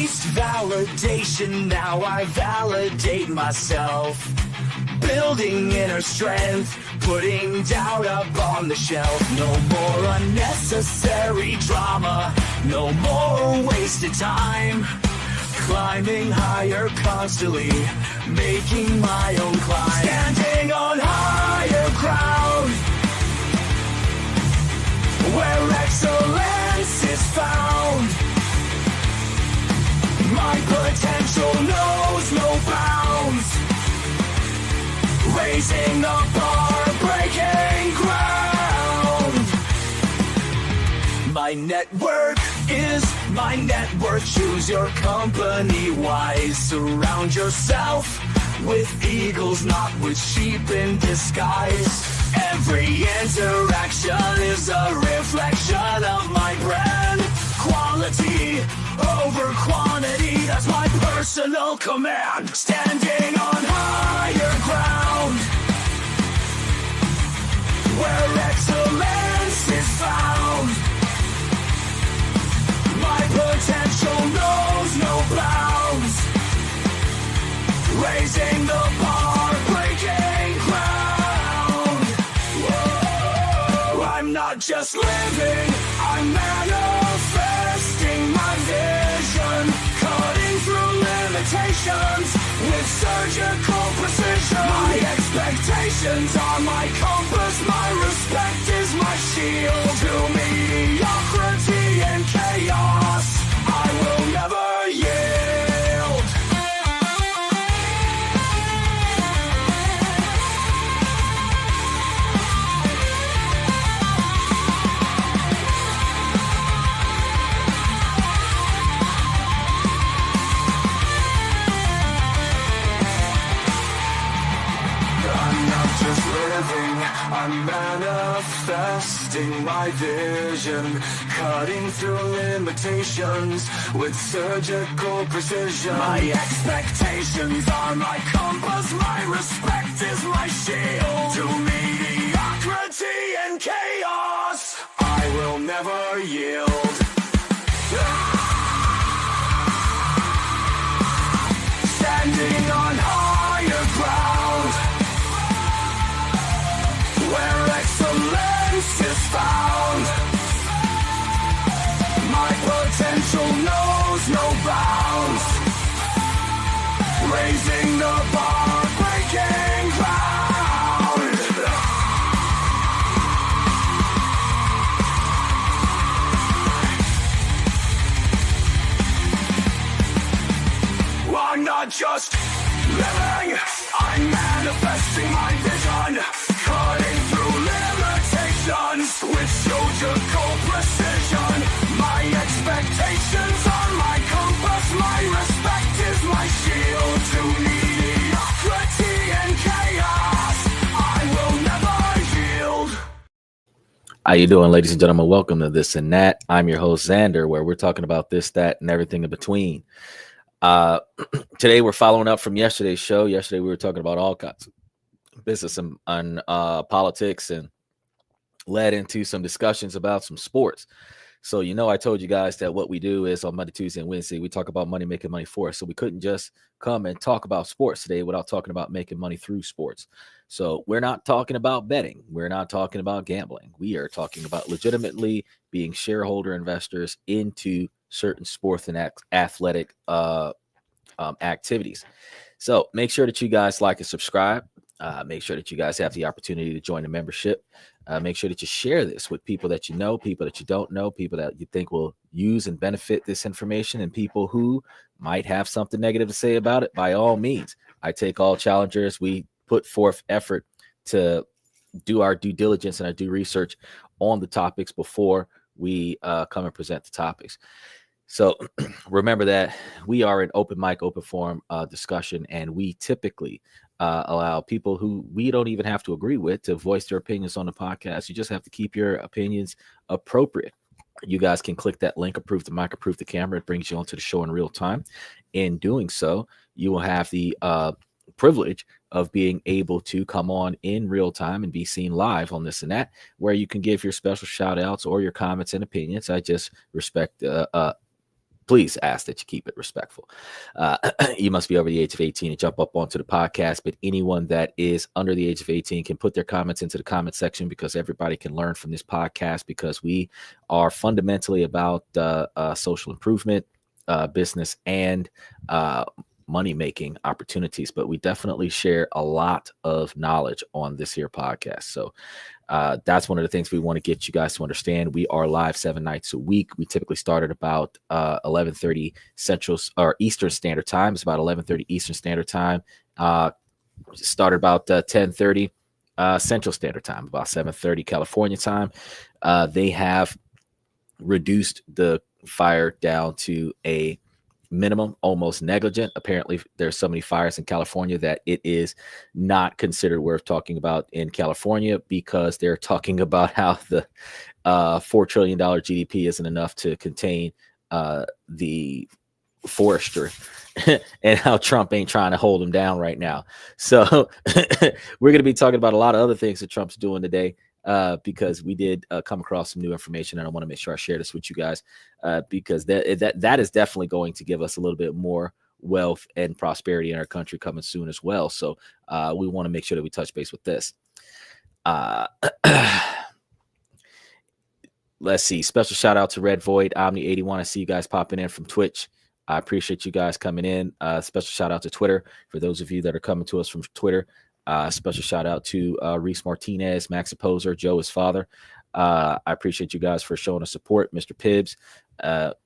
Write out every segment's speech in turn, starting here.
chased validation, now I validate myself. Building inner strength, putting doubt up on the shelf. No more unnecessary drama, no more wasted time. Climbing higher constantly, making my own climb. Standing on higher ground, where excellence is found. My potential knows no bounds. Raising the bar, breaking ground. My network is my net worth. Choose your company wise. Surround yourself with eagles, not with sheep in disguise. Every interaction is a reflection of my brand. Quality over quantity, that's my personal command. Standing on higher ground, where excellence is found. My potential knows no bounds. Raising the bar, breaking ground. Whoa. I'm not just living, I'm manifesting my vision. Cutting through limitations with surgical precision. My expectations are my compass, my respect is my shield. To mediocrity and chaos, I will never yield. I'm manifesting my vision, cutting through limitations with surgical precision. My expectations are my compass, my respect is my shield. To mediocrity and chaos, I will never yield. Standing on higher ground, where excellence is found. My potential knows no bounds. Raising the bar, breaking ground. I'm not just living, I'm manifesting my vision. Cutting through limitations with surgical precision. My expectations are my compass, my respect is my shield. To mediocrity and chaos, I will never yield. How you doing, ladies and gentlemen? Welcome to This and That. I'm your host, Xander, where we're talking about this, that, and everything in between. Today, we're following up from yesterday's show. Yesterday, we were talking about all kinds of business and politics, and led into some discussions about some sports. So, I told you guys that what we do is on Monday, Tuesday, and Wednesday, we talk about money, making money for us. So we couldn't just come and talk about sports today without talking about making money through sports. So we're not talking about betting. We're not talking about gambling. We are talking about legitimately being shareholder investors into certain sports and athletic activities. So make sure that you guys like and subscribe. Make sure that you guys have the opportunity to join the membership. Make sure that you share this with people that you know, people that you don't know, people that you think will use and benefit this information, and people who might have something negative to say about it. By all means, I take all challengers. We put forth effort to do our due diligence and our due research on the topics before we come and present the topics. So remember that we are an open mic, open forum discussion, and we typically allow people who we don't even have to agree with to voice their opinions on the podcast. You just have to keep your opinions appropriate. You guys can click that link, approve the mic, approve the camera. It brings you onto the show in real time. In doing so, you will have the privilege of being able to come on in real time and be seen live on This and That, where you can give your special shout outs or your comments and opinions. I just respect please ask that you keep it respectful. You must be over the age of 18 to jump up onto the podcast, but anyone that is under the age of 18 can put their comments into the comment section, because everybody can learn from this podcast, because we are fundamentally about social improvement, business, and money-making opportunities. But we definitely share a lot of knowledge on this here podcast. So that's one of the things we want to get you guys to understand. We are live 7 nights a week. We typically start at about 11:30 Central or Eastern Standard Time. It's about 11:30 Eastern Standard Time. Started about 10:30 Central Standard Time, about 7:30 California time. They have reduced the fire down to a minimum, almost negligent. Apparently, there's so many fires in California that it is not considered worth talking about in California, because they're talking about how the $4 trillion GDP isn't enough to contain the forestry and how Trump ain't trying to hold them down right now. So we're going to be talking about a lot of other things that Trump's doing today, because we did come across some new information, and I want to make sure I share this with you guys, because that is definitely going to give us a little bit more wealth and prosperity in our country coming soon as well. So we want to make sure that we touch base with this. Let's see. Special shout out to Red Void, Omni81. I see you guys popping in from Twitch. I appreciate you guys coming in. Special shout out to Twitter for those of you that are coming to us from Twitter. Special shout out to Reese Martinez, Max Opposer, Joe, his father. I appreciate you guys for showing us support. Mr. Pibbs, got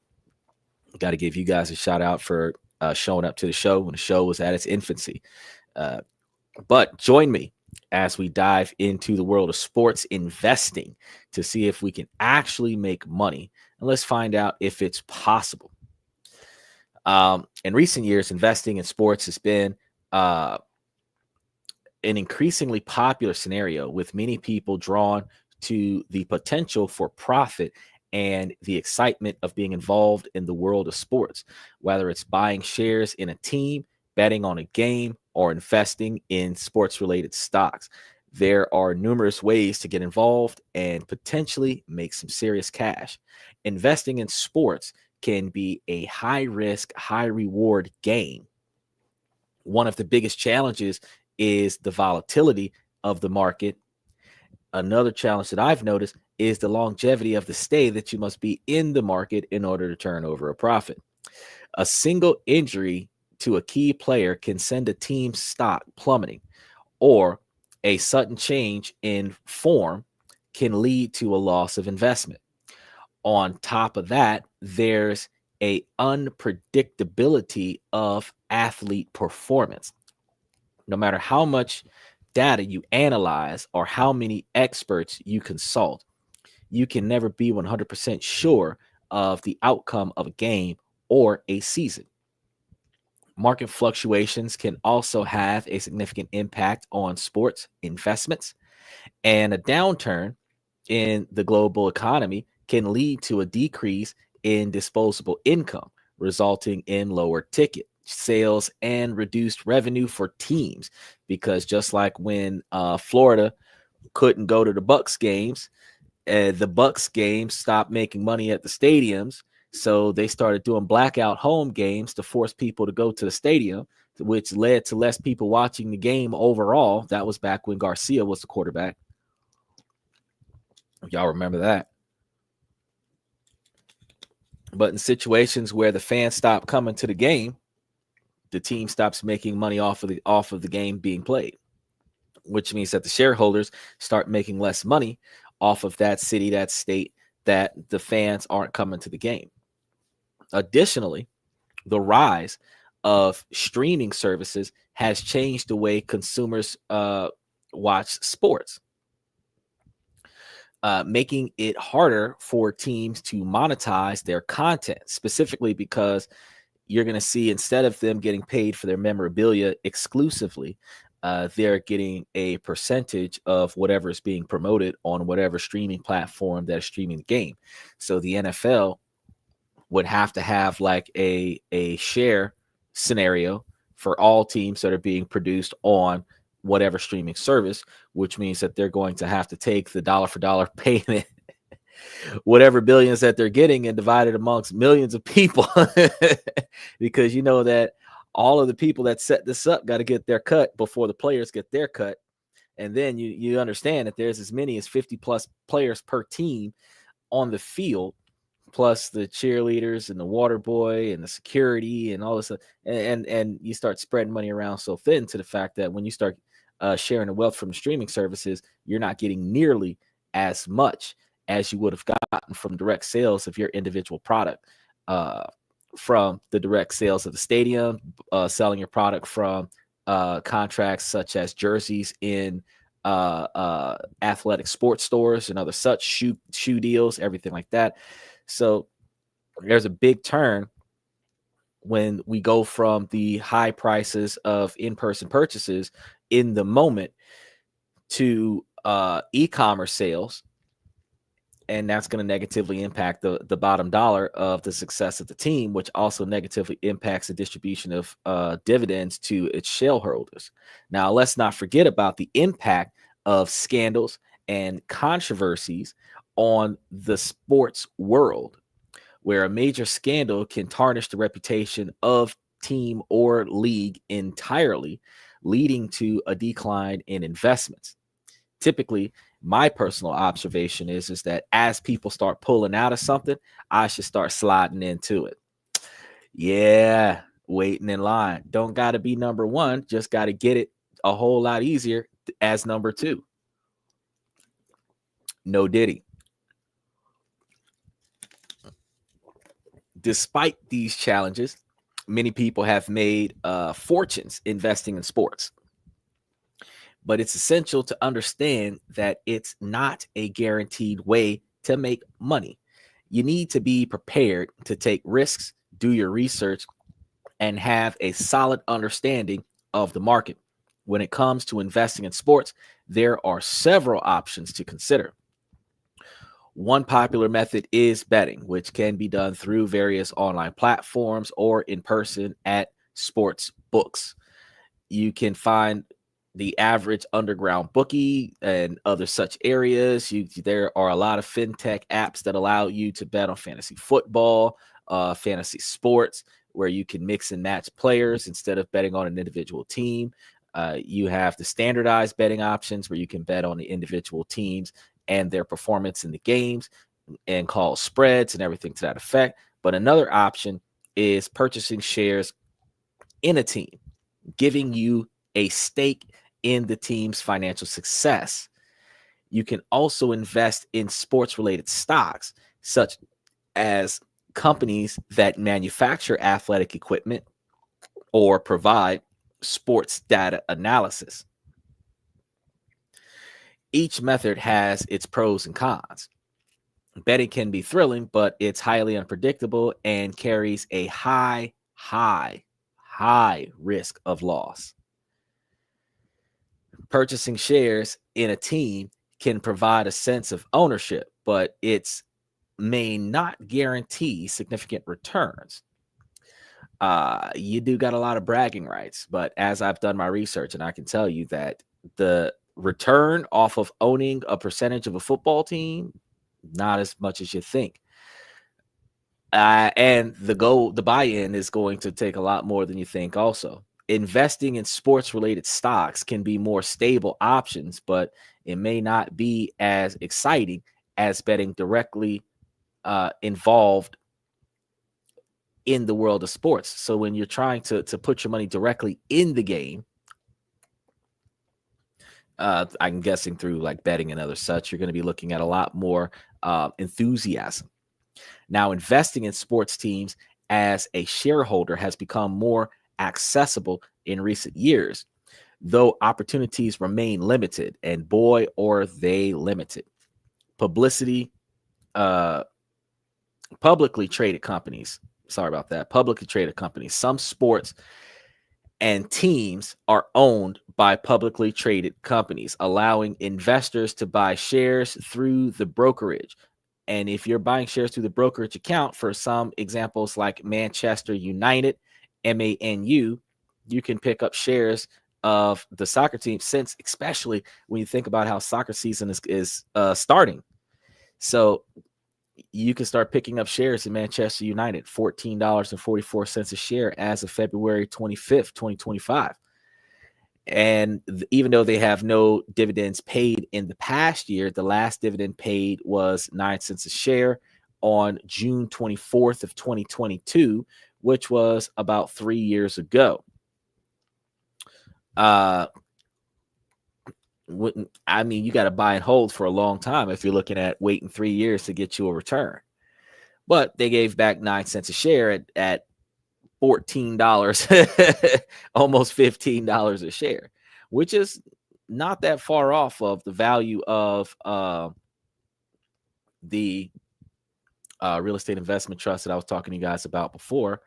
to give you guys a shout out for showing up to the show when the show was at its infancy. But join me as we dive into the world of sports investing to see if we can actually make money. And let's find out if it's possible. In recent years, investing in sports has been an increasingly popular scenario, with many people drawn to the potential for profit and the excitement of being involved in the world of sports, whether it's buying shares in a team, betting on a game, or investing in sports-related stocks. There are numerous ways to get involved and potentially make some serious cash. Investing in sports can be a high-risk, high-reward game. One of the biggest challenges is the volatility of the market. Another challenge that I've noticed is the longevity of the stay that you must be in the market in order to turn over a profit. A single injury to a key player can send a team's stock plummeting, or a sudden change in form can lead to a loss of investment. On top of that, there's a unpredictability of athlete performance. No matter how much data you analyze or how many experts you consult, you can never be 100% sure of the outcome of a game or a season. Market fluctuations can also have a significant impact on sports investments, and a downturn in the global economy can lead to a decrease in disposable income, resulting in lower ticket sales and reduced revenue for teams. Because just like when Florida couldn't go to the Bucks games, the Bucks games stopped making money at the stadiums, so they started doing blackout home games to force people to go to the stadium, which led to less people watching the game overall. That was back when Garcia was the quarterback. Y'all remember that. But in situations where the fans stop coming to the game, the team stops making money off of the game being played, which means that the shareholders start making less money off of that city, that state, that the fans aren't coming to the game. Additionally, the rise of streaming services has changed the way consumers watch sports, making it harder for teams to monetize their content, specifically because you're going to see, instead of them getting paid for their memorabilia exclusively, they're getting a percentage of whatever is being promoted on whatever streaming platform that is streaming the game. So the NFL would have to have like a share scenario for all teams that are being produced on whatever streaming service, which means that they're going to have to take the dollar for dollar payment whatever billions that they're getting and divide it amongst millions of people. Because you know that all of the people that set this up got to get their cut before the players get their cut. And then you understand that there's as many as 50 plus players per team on the field, plus the cheerleaders and the water boy and the security and all this stuff. And you start spreading money around so thin to the fact that when you start sharing the wealth from the streaming services, you're not getting nearly as much as you would have gotten from direct sales of your individual product, from the direct sales of the stadium, selling your product from contracts such as jerseys in athletic sports stores and other such shoe deals, everything like that. So there's a big turn when we go from the high prices of in-person purchases in the moment to e-commerce sales. And that's going to negatively impact the bottom dollar of the success of the team, which also negatively impacts the distribution of dividends to its shareholders. Now, let's not forget about the impact of scandals and controversies on the sports world, where a major scandal can tarnish the reputation of team or league entirely, leading to a decline in investments. Typically, my personal observation is that as people start pulling out of something, I should start sliding into it. Yeah, waiting in line. Don't got to be number one, just got to get it a whole lot easier as number two. No diddy. Despite these challenges, many people have made fortunes investing in sports. But it's essential to understand that it's not a guaranteed way to make money. You need to be prepared to take risks, do your research, and have a solid understanding of the market. When it comes to investing in sports, there are several options to consider. One popular method is betting, which can be done through various online platforms or in person at sports books. You can find the average underground bookie and other such areas. There are a lot of fintech apps that allow you to bet on fantasy football, fantasy sports, where you can mix and match players instead of betting on an individual team. You have the standardized betting options where you can bet on the individual teams and their performance in the games and call spreads and everything to that effect. But another option is purchasing shares in a team, giving you a stake in the team's financial success. You can also invest in sports-related stocks, such as companies that manufacture athletic equipment or provide sports data analysis. Each method has its pros and cons. Betting can be thrilling, but it's highly unpredictable and carries a high risk of loss. Purchasing shares in a team can provide a sense of ownership, but it may not guarantee significant returns. You do got a lot of bragging rights, but as I've done my research, and I can tell you that the return off of owning a percentage of a football team, not as much as you think. And the buy-in is going to take a lot more than you think also. Investing in sports-related stocks can be more stable options, but it may not be as exciting as betting directly involved in the world of sports. So when you're trying to put your money directly in the game, I'm guessing through like betting and other such, you're going to be looking at a lot more enthusiasm. Now, investing in sports teams as a shareholder has become more accessible in recent years, though opportunities remain limited, and boy, are they limited. Publicly traded companies. Some sports and teams are owned by publicly traded companies, allowing investors to buy shares through the brokerage. And if you're buying shares through the brokerage account, for some examples like Manchester United, MANU, you can pick up shares of the soccer team, since especially when you think about how soccer season is starting. So you can start picking up shares in Manchester United, $14.44 a share as of February 25th, 2025. And even though they have no dividends paid in the past year, the last dividend paid was 9 cents a share on June 24th of 2022, which was about 3 years ago. I mean, you got to buy and hold for a long time if you're looking at waiting 3 years to get you a return. But they gave back 9 cents a share at $14, almost $15 a share, which is not that far off of the value of the real estate investment trust that I was talking to you guys about before,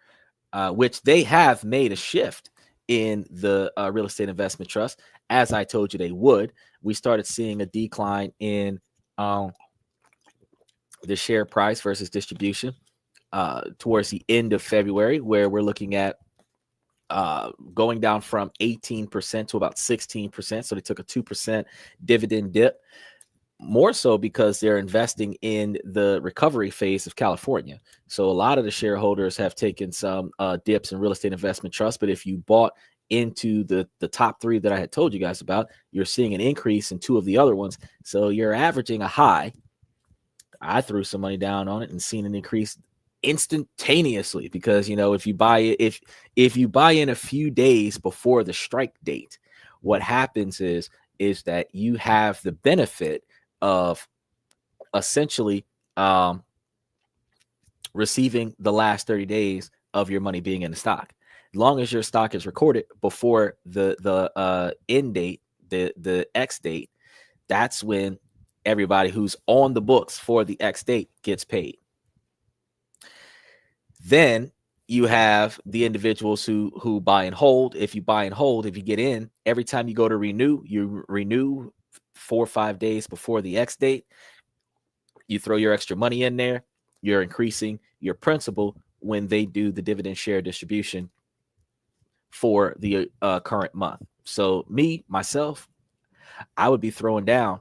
which they have made a shift in the real estate investment trust, as I told you they would. We started seeing a decline in the share price versus distribution towards the end of February, where we're looking at going down from 18% to about 16%. So they took a 2% dividend dip, more so because they're investing in the recovery phase of California. So a lot of the shareholders have taken some dips in real estate investment trust. But if you bought into the top 3 that I had told you guys about, you're seeing an increase in 2 of the other ones. So you're averaging a high. I threw some money down on it and seen an increase instantaneously, because if you buy it, if you buy in a few days before the strike date, what happens is that you have the benefit of essentially receiving the last 30 days of your money being in the stock. As long as your stock is recorded before the end date, the X date, that's when everybody who's on the books for the X date gets paid. Then you have the individuals who buy and hold. If you buy and hold, if you get in, every time you go to renew, you renew 4 or 5 days before the X date. You throw your extra money in there. You're increasing your principal when they do the dividend share distribution for the current month. So myself, I would be throwing down,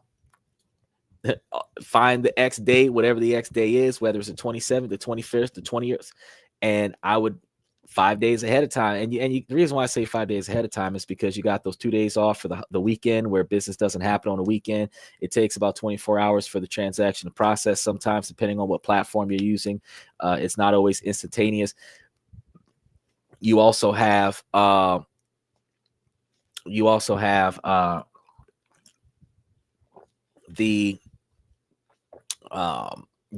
find the X day, whatever the X day is, whether it's the 27th, the 21st, the 20th, and I would 5 days ahead of time. And the reason why I say 5 days ahead of time is because you got those 2 days off for the weekend, where business doesn't happen on the weekend. It takes about 24 hours for the transaction to process. Sometimes, depending on what platform you're using, it's not always instantaneous. You also have the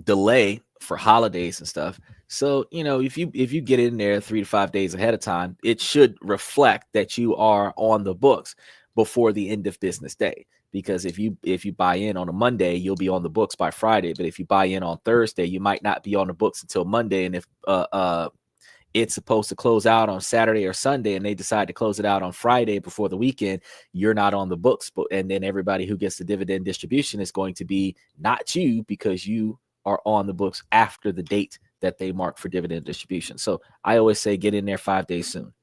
delay for holidays and stuff. So if you get in there 3 to 5 days ahead of time, it should reflect that you are on the books before the end of business day. Because if you buy in on a Monday, you'll be on the books by Friday. But if you buy in on Thursday, you might not be on the books until Monday. And if it's supposed to close out on Saturday or Sunday, and they decide to close it out on Friday before the weekend, you're not on the books. And then everybody who gets the dividend distribution is going to be not you, because you are on the books after the date that they mark for dividend distribution. So I always say get in there 5 days soon.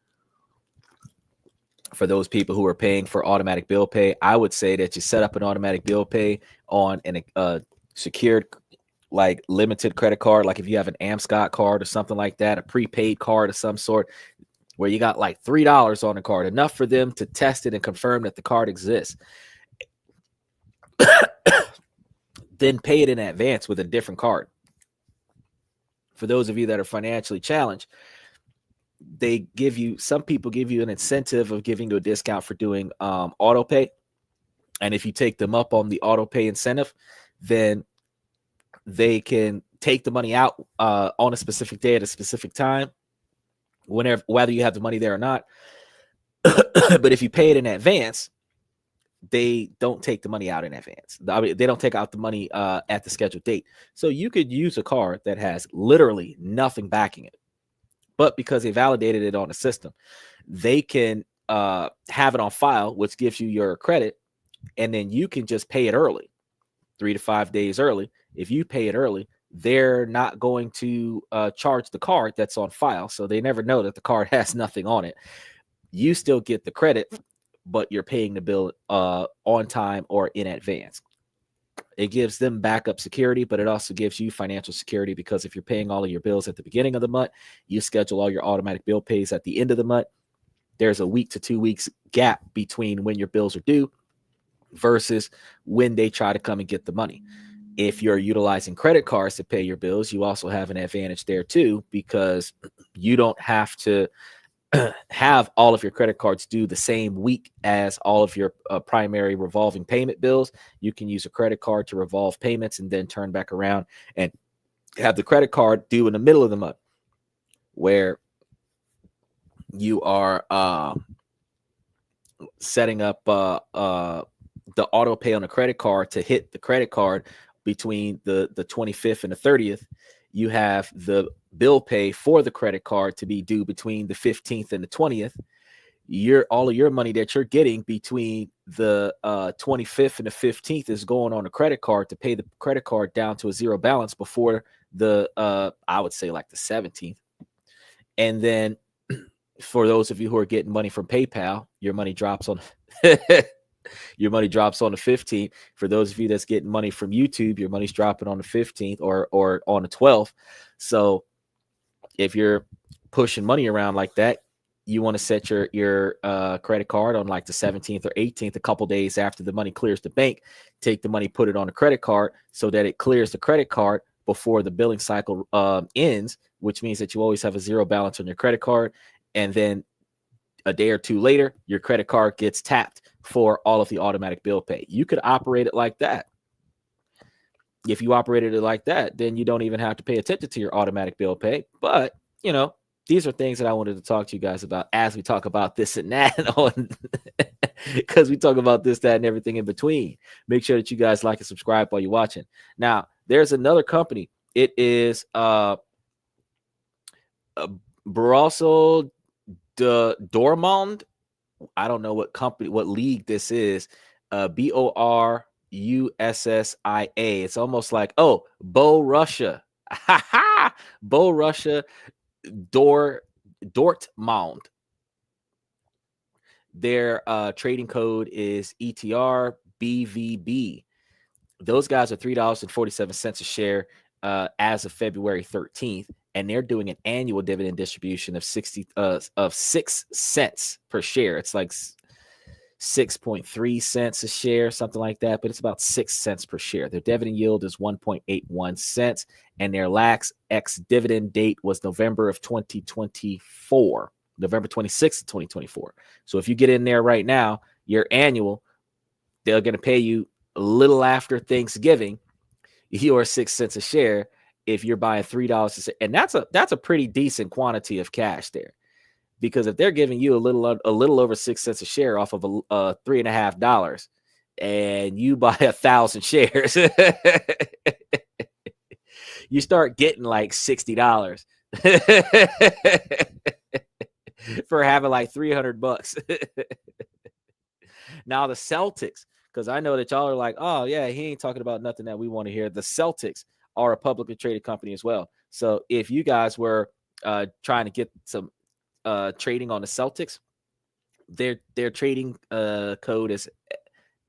For those people who are paying for automatic bill pay, I would say that you set up an automatic bill pay on a secured, like, limited credit card. Like if you have an Amscot card or something like that, a prepaid card of some sort, where you got like $3 on the card, enough for them to test it and confirm that the card exists. Then pay it in advance with a different card. For those of you that are financially challenged, some people give you an incentive of giving you a discount for doing auto pay. And if you take them up on the auto pay incentive, then they can take the money out on a specific day at a specific time, whether you have the money there or not. But if you pay it in advance, they don't take the money out in advance. I mean, they don't take out the money at the scheduled date. So you could use a card that has literally nothing backing it, but because they validated it on the system, they can have it on file, which gives you your credit, and then you can just pay it early, 3 to 5 days early. If you pay it early, they're not going to charge the card that's on file, so they never know that the card has nothing on it. You still get the credit, but you're paying the bill on time or in advance. It gives them backup security, but it also gives you financial security, because if you're paying all of your bills at the beginning of the month, you schedule all your automatic bill pays at the end of the month. There's a week to 2 weeks gap between when your bills are due versus when they try to come and get the money. If you're utilizing credit cards to pay your bills, you also have an advantage there too, because you don't have to have all of your credit cards due the same week as all of your primary revolving payment bills. You can use a credit card to revolve payments and then turn back around and have the credit card due in the middle of the month, where you are setting up the auto pay on a credit card to hit the credit card between the 25th and the 30th. You have the bill pay for the credit card to be due between the 15th and the 20th. All of your money that you're getting between the 25th and the 15th is going on a credit card to pay the credit card down to a zero balance before the I would say like the 17th. And then for those of you who are getting money from PayPal, your money drops on your money drops on the 15th. For those of you that's getting money from YouTube, your money's dropping on the 15th or on the 12th. So if you're pushing money around like that, you want to set your credit card on like the 17th or 18th, a couple days after the money clears the bank. Take the money, put it on a credit card so that it clears the credit card before the billing cycle ends, which means that you always have a zero balance on your credit card. And then a day or two later, your credit card gets tapped for all of the automatic bill pay. You could operate it like that. If you operated it like that, then you don't even have to pay attention to your automatic bill pay. But, you know, these are things that I wanted to talk to you guys about as we talk about this and that, because we talk about this, that, and everything in between. Make sure that you guys like and subscribe while you're watching. Now, there's another company. It is Borussia Dortmund. I don't know what company, what league this is. Borussia. It's almost like, oh, Borussia. Borussia Dortmund. Their trading code is ETRBVB. Those guys are $3.47 a share as of February 13th. And they're doing an annual dividend distribution of 6 cents per share. It's like 6.3 cents a share, something like that, but it's about 6 cents per share. Their dividend yield is 1.81 cents, and their last ex-dividend date was November of 2024, November 26th of 2024. So if you get in there right now, your annual, they're going to pay you a little after Thanksgiving, your 6 cents a share. If you're buying $3, and that's a pretty decent quantity of cash there, because if they're giving you a little over 6 cents a share off of $3.50, and you buy 1,000 shares, you start getting like $60 for having like $300. Now the Celtics, because I know that y'all are like, oh yeah, he ain't talking about nothing that we want to hear. The Celtics are a publicly traded company as well. So if you guys were trying to get some trading on the Celtics, their trading code is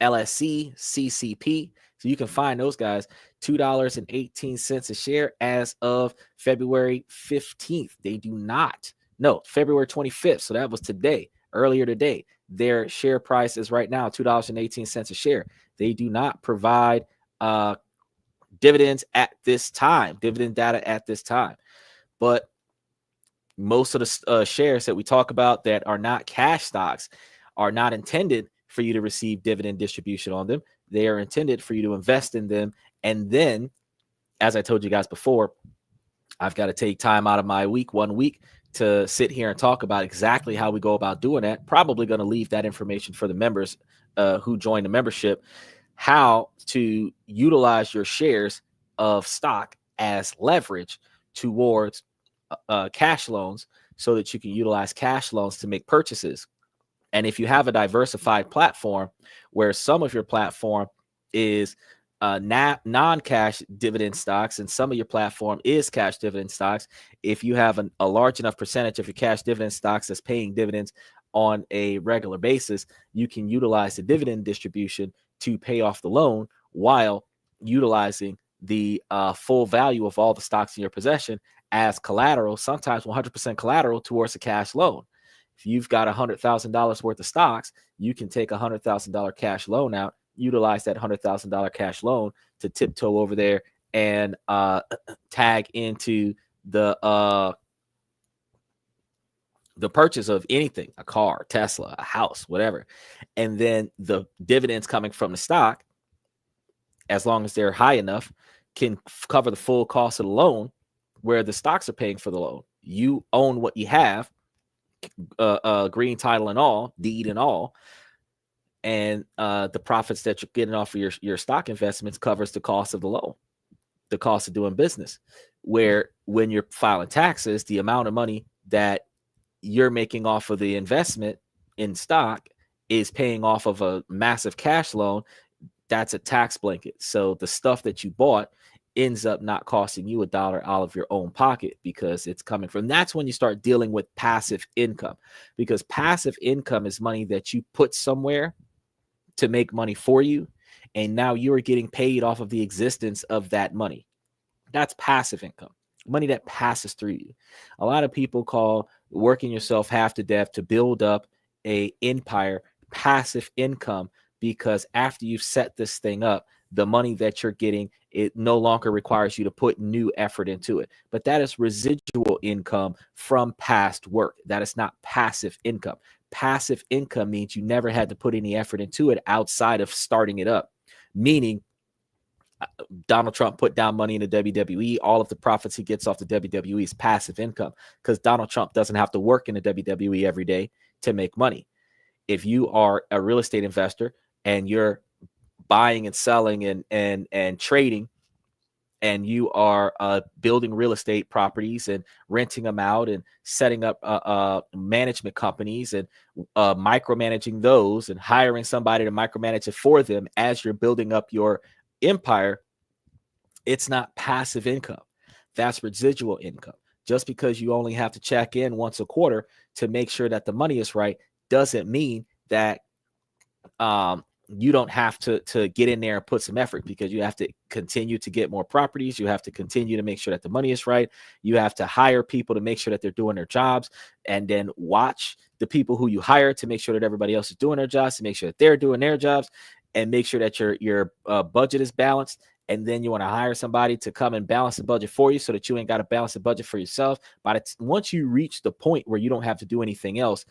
LSC CCP. So you can find those guys $2.18 a share as of February 15th. They do not. No, February 25th. So that was today, earlier today. Their share price is right now $2.18 a share. They do not provide dividends at this time, dividend data at this time. But most of the shares that we talk about that are not cash stocks are not intended for you to receive dividend distribution on them. They are intended for you to invest in them. And then, as I told you guys before, I've got to take time out of my week, 1 week, to sit here and talk about exactly how we go about doing that. Probably going to leave that information for the members who join the membership, how to utilize your shares of stock as leverage towards cash loans, so that you can utilize cash loans to make purchases. And if you have a diversified platform where some of your platform is non-cash dividend stocks and some of your platform is cash dividend stocks, if you have a large enough percentage of your cash dividend stocks that's paying dividends on a regular basis, you can utilize the dividend distribution to pay off the loan while utilizing the full value of all the stocks in your possession as collateral, sometimes 100% collateral towards a cash loan. If you've got $100,000 worth of stocks, you can take $100,000 cash loan out, utilize that $100,000 cash loan to tiptoe over there and tag into the purchase of anything, a car, Tesla, a house, whatever. And then the dividends coming from the stock, as long as they're high enough, can cover the full cost of the loan, where the stocks are paying for the loan. You own what you have, green title and all, deed and all, and the profits that you're getting off of your stock investments covers the cost of the loan, the cost of doing business. Where when you're filing taxes, the amount of money that you're making off of the investment in stock is paying off of a massive cash loan. That's a tax blanket. So the stuff that you bought ends up not costing you $1 out of your own pocket, because it's coming from. That's when you start dealing with passive income, because passive income is money that you put somewhere to make money for you, and now you're getting paid off of the existence of that money. That's passive income, money that passes through you. A lot of people call working yourself half to death to build up a empire passive income, because after you've set this thing up, the money that you're getting, it no longer requires you to put new effort into it. But that is residual income from past work. That is not passive income. Passive income means you never had to put any effort into it outside of starting it up. Meaning, Donald Trump put down money in the WWE. All of the profits he gets off the WWE is passive income, because Donald Trump doesn't have to work in the WWE every day to make money. If you are a real estate investor and you're buying and selling and trading, and you are building real estate properties and renting them out and setting up management companies and micromanaging those and hiring somebody to micromanage it for them as you're building up your empire, it's not passive income. That's residual income. Just because you only have to check in once a quarter to make sure that the money is right doesn't mean that you don't have to get in there and put some effort, because you have to continue to get more properties. You have to continue to make sure that the money is right. You have to hire people to make sure that they're doing their jobs, and then watch the people who you hire to make sure that everybody else is doing their jobs, to make sure that they're doing their jobs, and make sure that your budget is balanced. And then you want to hire somebody to come and balance the budget for you, so that you ain't got to balance the budget for yourself. But once you reach the point where you don't have to do anything else,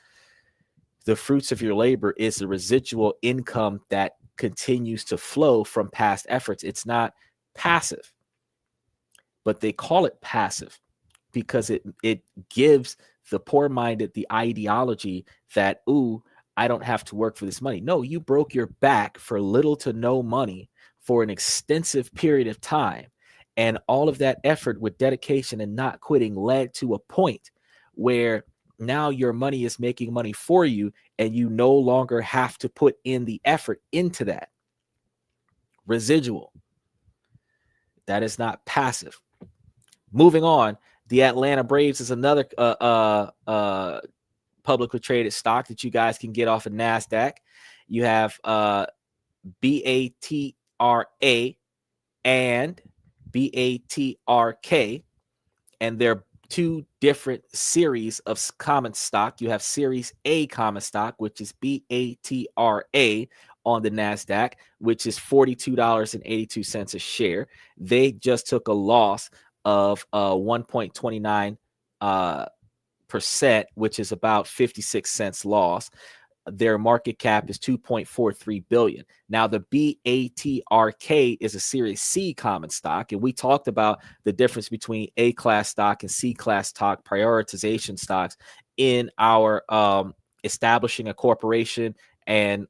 the fruits of your labor is the residual income that continues to flow from past efforts. It's not passive, but they call it passive because it gives the poor-minded the ideology that, ooh, I don't have to work for this money. No, you broke your back for little to no money for an extensive period of time. And all of that effort with dedication and not quitting led to a point where now your money is making money for you, and you no longer have to put in the effort into that. Residual. That is not passive. Moving on, the Atlanta Braves is another publicly traded stock that you guys can get off of NASDAQ. You have BATRA and BATRK, and they're two different series of common stock. You have Series A common stock, which is BATRA on the NASDAQ, which is $42.82 a share. They just took a loss of 1.29%, which is about 56 cents loss. Their market cap is $2.43 billion. Now, the BATRK is a Series C common stock, and we talked about the difference between A-class stock and C-class stock prioritization stocks in our establishing a corporation and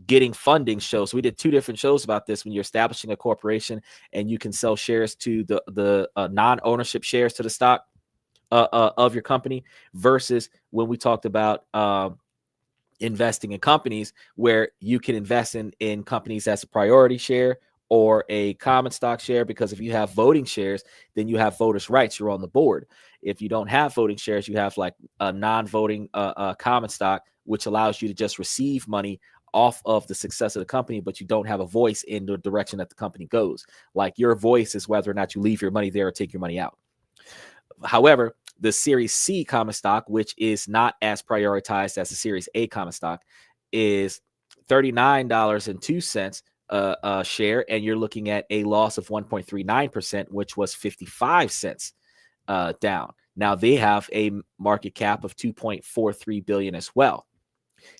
getting funding shows. We did two different shows about this. When you're establishing a corporation and you can sell shares to the non-ownership shares to the stock of your company, versus when we talked about investing in companies, where you can invest in companies as a priority share or a common stock share, because if you have voting shares, then you have voters' rights. You're on the board. If you don't have voting shares, you have like a non-voting common stock, which allows you to just receive money off of the success of the company, but you don't have a voice in the direction that the company goes. Like your voice is whether or not you leave your money there or take your money out. However, the Series C common stock, which is not as prioritized as the Series A common stock, is $39.02 a share, and you're looking at a loss of 1.39%, which was 55 cents down. Now they have a market cap of $2.43 billion as well.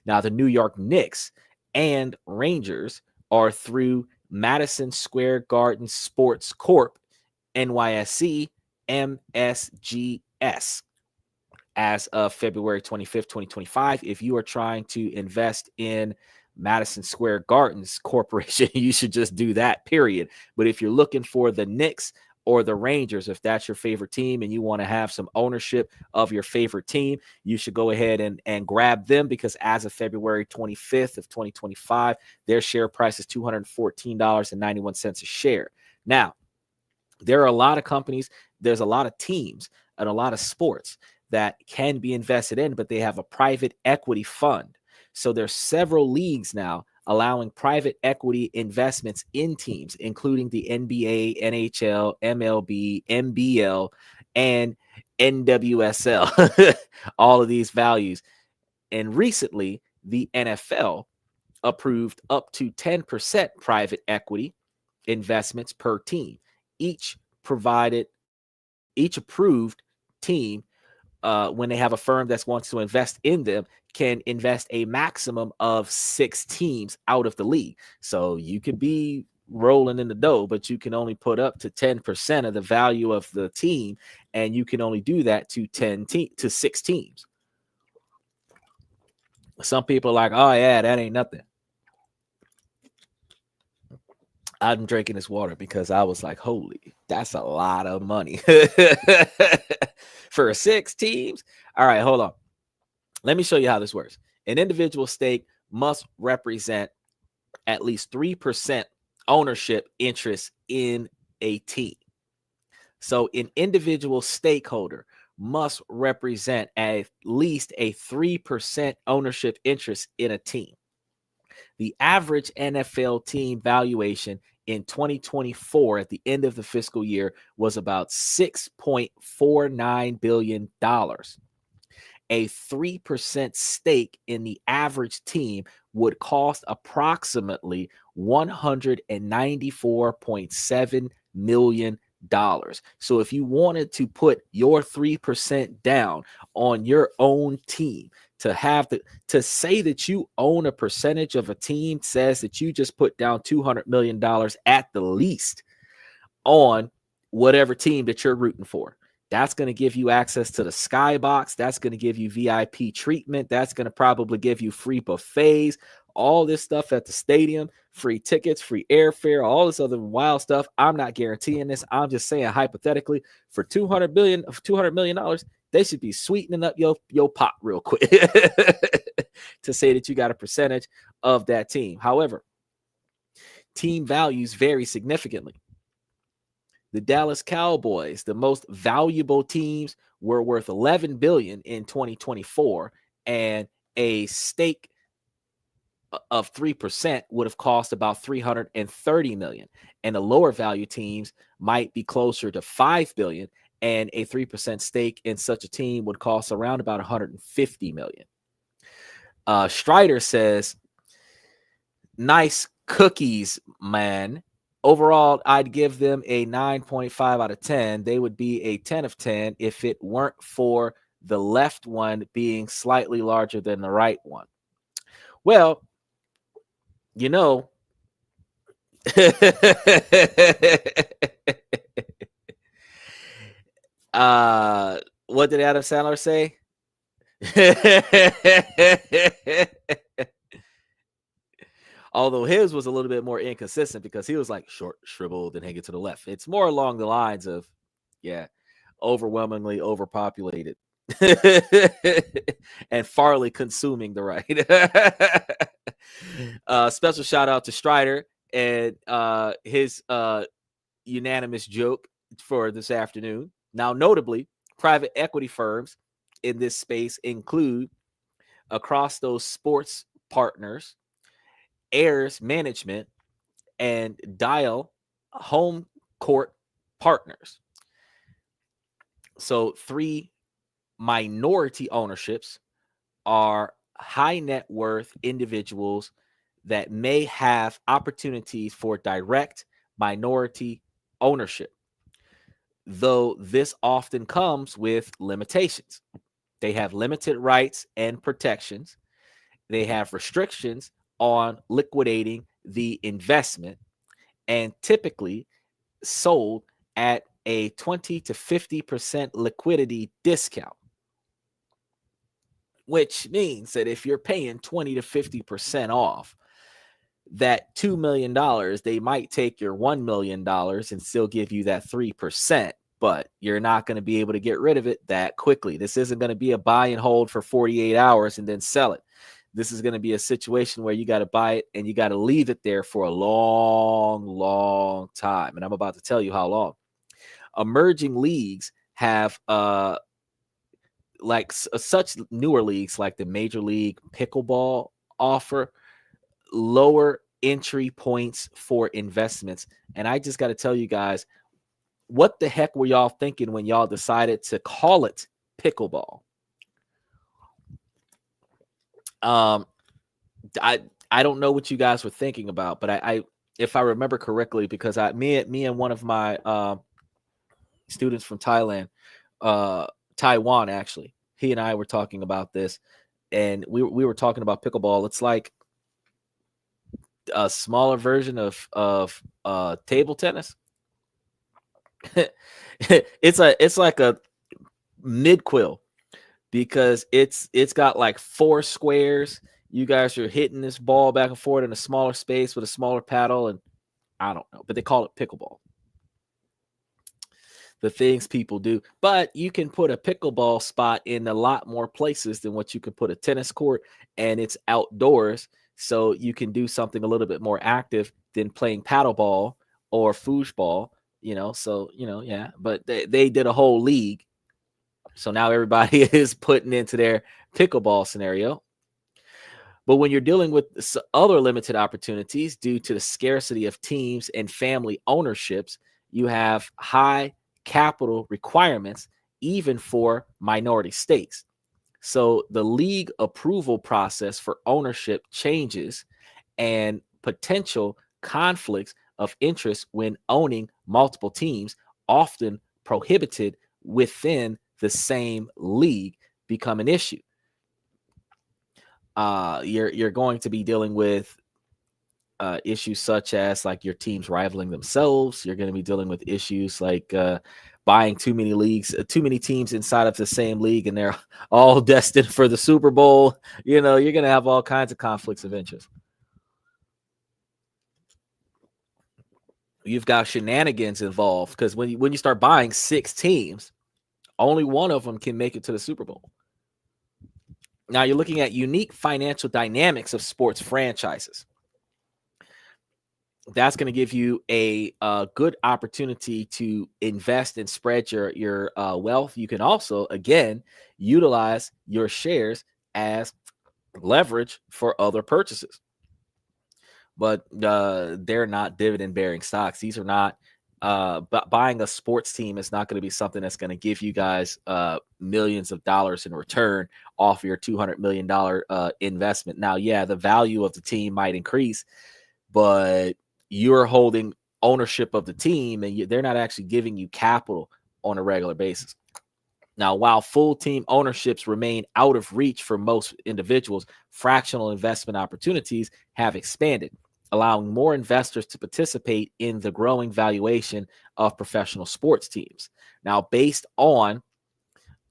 Now the New York Knicks and Rangers are through Madison Square Garden Sports Corp, NYSE, MSGS. As of February 25th, 2025, if you are trying to invest in Madison Square Gardens Corporation, you should just do that, period. But if you're looking for the Knicks or the Rangers, if that's your favorite team and you want to have some ownership of your favorite team, you should go ahead and grab them, because as of February 25th of 2025, their share price is $214.91 a share. Now, there are a lot of companies, there's a lot of teams and a lot of sports that can be invested in, but they have a private equity fund. So there's several leagues now allowing private equity investments in teams, including the NBA, NHL, MLB, MBL, and NWSL, all of these values. And recently, the NFL approved up to 10% private equity investments per team. Each approved team, when they have a firm that wants to invest in them, can invest a maximum of 6 teams out of the league. So you could be rolling in the dough, but you can only put up to 10% of the value of the team, and you can only do that to 6 teams. Some people are like, oh yeah, that ain't nothing. I'm drinking this water because I was like, holy, that's a lot of money for 6 teams. All right, hold on. Let me show you how this works. An individual stake must represent at least 3% ownership interest in a team. So an individual stakeholder must represent at least a 3% ownership interest in a team. The average NFL team valuation in 2024 at the end of the fiscal year was about $6.49 billion. A 3% stake in the average team would cost approximately $194.7 million. So if you wanted to put your 3% down on your own team, to say that you own a percentage of a team says that you just put down $200 million at the least on whatever team that you're rooting for. That's going to give you access to the skybox. That's going to give you VIP treatment. That's going to probably give you free buffets, all this stuff at the stadium, free tickets, free airfare, all this other wild stuff. I'm not guaranteeing this. I'm just saying hypothetically, for $200 million, they should be sweetening up your pot real quick to say that you got a percentage of that team. However, team values vary significantly. The Dallas Cowboys, the most valuable teams, were worth $11 billion in 2024, and a stake of 3% would have cost about $330 million. And the lower value teams might be closer to $5 billion, and a 3% stake in such a team would cost around about $150 million. Strider says, nice cookies, man. Overall, I'd give them a 9.5 out of 10. They would be a 10 of 10 if it weren't for the left one being slightly larger than the right one. Well, you know, what did Adam Sandler say? Although his was a little bit more inconsistent because he was like short, shriveled, and hanging to the left. It's more along the lines of, yeah, overwhelmingly overpopulated and farly consuming the right. Special shout out to Strider and his unanimous joke for this afternoon. Now, notably, private equity firms in this space include, across those sports partners, heirs management, and dial home court partners. So 3 minority ownerships are high net worth individuals that may have opportunities for direct minority ownership, though this often comes with limitations. They have limited rights and protections. They have restrictions on liquidating the investment, and typically sold at a 20 to 50% liquidity discount, which means that if you're paying 20 to 50% off that $2 million, they might take your $1 million and still give you that 3%, but you're not going to be able to get rid of it that quickly. This isn't going to be a buy and hold for 48 hours and then sell it. This is going to be a situation where you got to buy it and you got to leave it there for a long, long time. And I'm about to tell you how long. Emerging leagues have such newer leagues like the Major League Pickleball offer lower entry points for investments. And I just got to tell you guys, what the heck were y'all thinking when y'all decided to call it pickleball? I don't know what you guys were thinking about, but I if I remember correctly, because me and one of my students from Taiwan actually, he and I were talking about this, and we were talking about pickleball. It's like a smaller version of table tennis. it's like a mid quill, because it's got like 4 squares. You guys are hitting this ball back and forth in a smaller space with a smaller paddle, and I don't know, but they call it pickleball. The things people do, but you can put a pickleball spot in a lot more places than what you can put a tennis court, and it's outdoors, so you can do something a little bit more active than playing paddleball or foosball, so yeah, but they did a whole league, so now everybody is putting into their pickleball scenario. But when you're dealing with other limited opportunities due to the scarcity of teams and family ownerships, you have high capital requirements, even for minority stakes. So the league approval process for ownership changes, and potential conflicts of interest when owning multiple teams, often prohibited within the same league, become an issue. You're going to be dealing with issues such as like your teams rivaling themselves. You're going to be dealing with issues like buying too many teams inside of the same league, and they're all destined for the Super Bowl. You're going to have all kinds of conflicts of interest. You've got shenanigans involved, because when you start buying 6 teams, only one of them can make it to the Super Bowl. Now you're looking at unique financial dynamics of sports franchises. That's going to give you a good opportunity to invest and spread your wealth. You can also, again, utilize your shares as leverage for other purchases. But they're not dividend-bearing stocks. These are not buying a sports team is not going to be something that's going to give you guys millions of dollars in return off your $200 million investment. Now, yeah, the value of the team might increase, but you're holding ownership of the team, and they're not actually giving you capital on a regular basis. Now, while full team ownerships remain out of reach for most individuals, fractional investment opportunities have expanded, allowing more investors to participate in the growing valuation of professional sports teams. Now, based on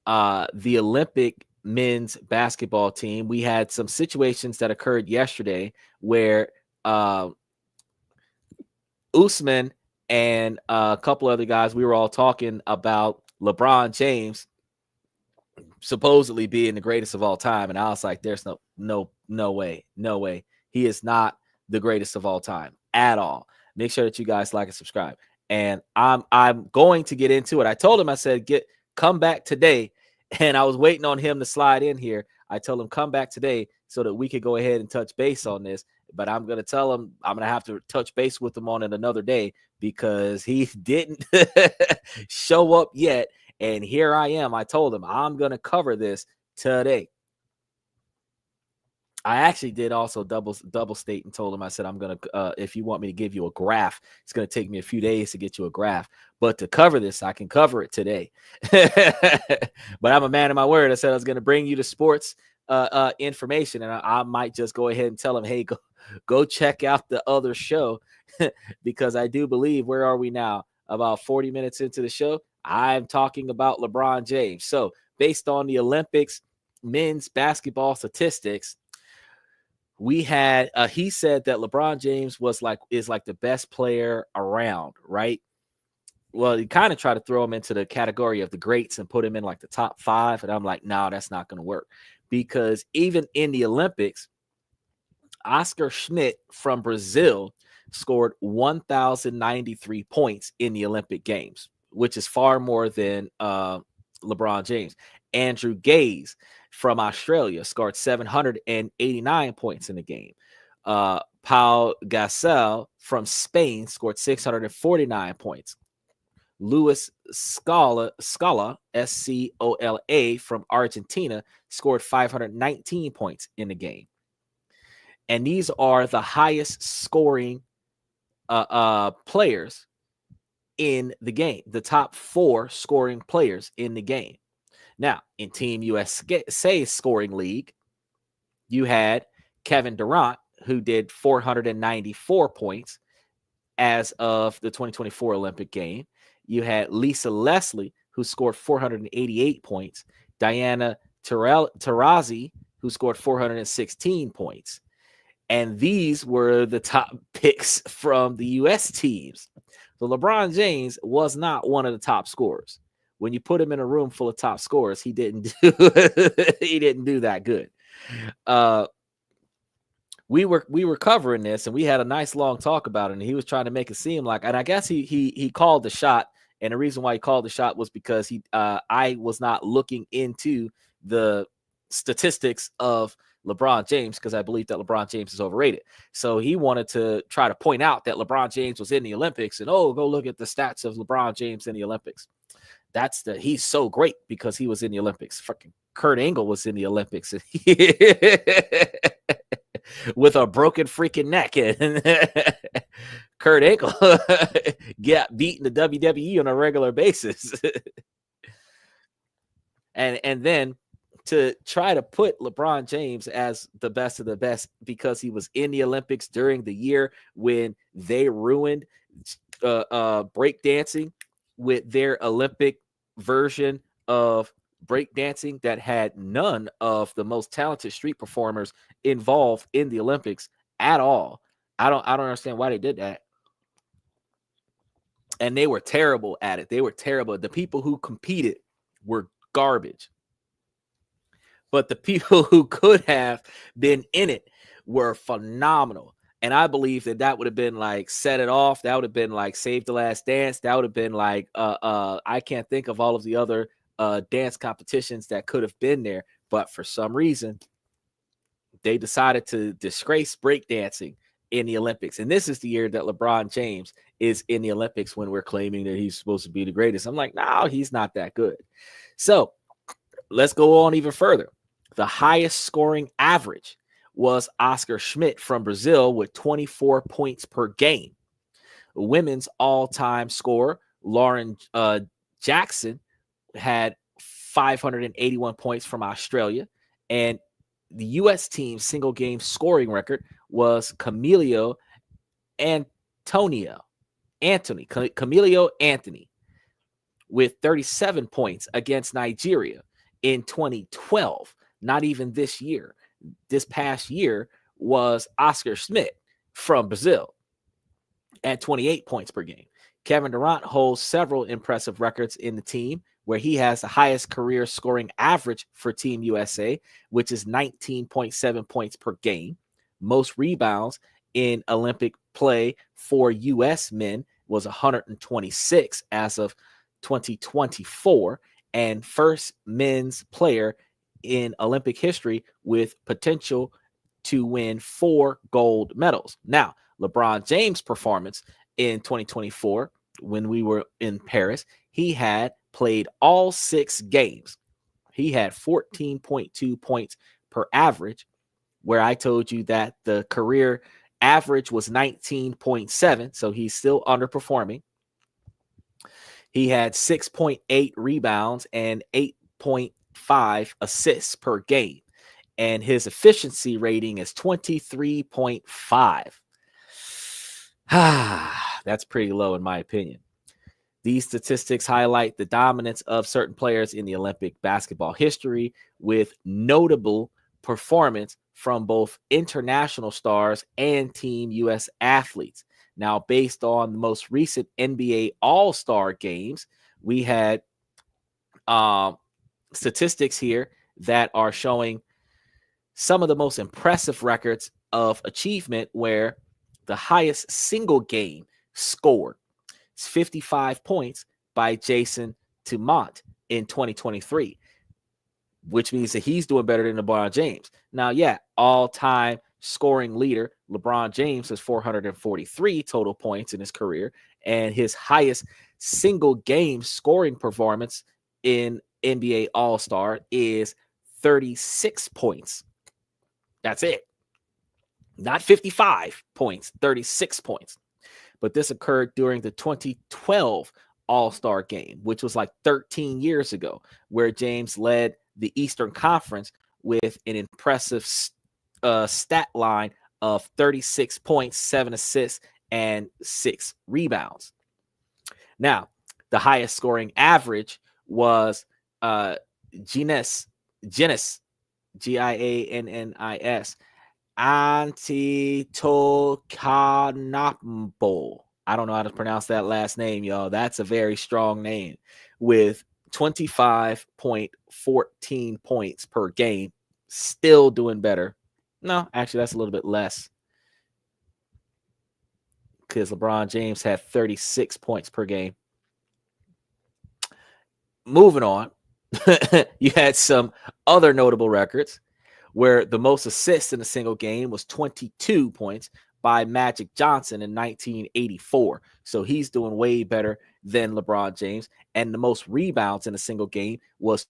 the Olympic men's basketball team, we had some situations that occurred yesterday where Usman and a couple other guys, we were all talking about LeBron James supposedly being the greatest of all time, and I was like, there's no way. He is not the greatest of all time at all. Make sure that you guys like and subscribe. And I'm going to get into it. I told him, I said, come back today. And I was waiting on him to slide in here. I told him, come back today so that we could go ahead and touch base on this. but I'm going to tell him I'm going to have to touch base with him on it another day because he didn't show up yet. And here I am. I told him I'm going to cover this today. I actually did also double state and told him, I said, I'm going to, if you want me to give you a graph, it's going to take me a few days to get you a graph, but to cover this, I can cover it today. But I'm a man of my word. I said I was going to bring you the sports information, and I might just go ahead and tell him, hey, go check out the other show because I do believe, where are we now? About 40 minutes into the show, I'm talking about LeBron James. So based on the Olympics men's basketball statistics, we had he said that LeBron James is like the best player around, right? Well, he kind of tried to throw him into the category of the greats and put him in like the top 5, and I'm like, no, that's not going to work, because even in the Olympics, Oscar Schmidt from Brazil scored 1,093 points in the Olympic Games, which is far more than LeBron James. Andrew Gaze from Australia scored 789 points in the game. Paul Gasol from Spain scored 649 points. Luis Scala, Scola, from Argentina, scored 519 points in the game. And these are the highest scoring players in the game, the top 4 scoring players in the game. Now, in Team USA scoring league, you had Kevin Durant, who did 494 points as of the 2024 Olympic game. You had Lisa Leslie, who scored 488 points. Diana Taurasi, who scored 416 points. And these were the top picks from the U.S. teams. So LeBron James was not one of the top scorers. When you put him in a room full of top scorers, he didn't do that good. We were covering this, and we had a nice long talk about it, and he was trying to make it seem like, and I guess he called the shot, and the reason why he called the shot was because I was not looking into the statistics of LeBron James, because I believe that LeBron James is overrated. So he wanted to try to point out that LeBron James was in the Olympics, and go look at the stats of LeBron James in the Olympics. He's so great because he was in the Olympics. Fucking Kurt Angle was in the Olympics with a broken freaking neck, and Kurt Angle get beat in the WWE on a regular basis. and then to try to put LeBron James as the best of the best because he was in the Olympics during the year when they ruined breakdancing with their Olympic version of breakdancing that had none of the most talented street performers involved in the Olympics at all. I don't understand why they did that. And they were terrible at it. They were terrible. The people who competed were garbage. But the people who could have been in it were phenomenal. And I believe that would have been like Set It Off. That would have been like Save the Last Dance. That would have been like I can't think of all of the other dance competitions that could have been there. But for some reason, they decided to disgrace breakdancing in the Olympics. And this is the year that LeBron James is in the Olympics when we're claiming that he's supposed to be the greatest. I'm like, no, he's not that good. So let's go on even further. The highest scoring average was Oscar Schmidt from Brazil with 24 points per game. Women's all-time scorer, Lauren Jackson, had 581 points from Australia. And the U.S. team's single game scoring record was Camilo Anthony with 37 points against Nigeria in 2012. Not even this year. This past year was Oscar Schmidt from Brazil at 28 points per game. Kevin Durant holds several impressive records in the team, where he has the highest career scoring average for Team USA, which is 19.7 points per game. Most rebounds in Olympic play for U.S. men was 126 as of 2024, and first men's player in Olympic history with potential to win 4 gold medals. Now, LeBron James' performance in 2024, when we were in Paris, he had played all 6 games. He had 14.2 points per average, where I told you that the career average was 19.7, so he's still underperforming. He had 6.8 rebounds and 8.5 assists per game, and his efficiency rating is 23.5. That's pretty low in my opinion. These statistics highlight the dominance of certain players in the Olympic basketball history, with notable performance from both international stars and Team US athletes. Now, based on the most recent NBA All-Star games, we had statistics here that are showing some of the most impressive records of achievement, where the highest single game scored is 55 points by Jason Dumont in 2023, which means that he's doing better than LeBron James. Now, yeah, all-time scoring leader LeBron James has 443 total points in his career, and his highest single game scoring performance in NBA All-Star is 36 points. That's it. Not 55 points, 36 points. But this occurred during the 2012 All-Star game, which was like 13 years ago, where James led the Eastern Conference with an impressive stat line of 36 points, 7 assists, and 6 rebounds. Now, the highest scoring average was Giannis, Giannis, Antetokounmpo. I don't know how to pronounce that last name, y'all. That's a very strong name, with 25.14 points per game, still doing better. No, actually, that's a little bit less, because LeBron James had 36 points per game. Moving on, you had some other notable records, where the most assists in a single game was 22 points by Magic Johnson in 1984. So he's doing way better than LeBron James. And the most rebounds in a single game was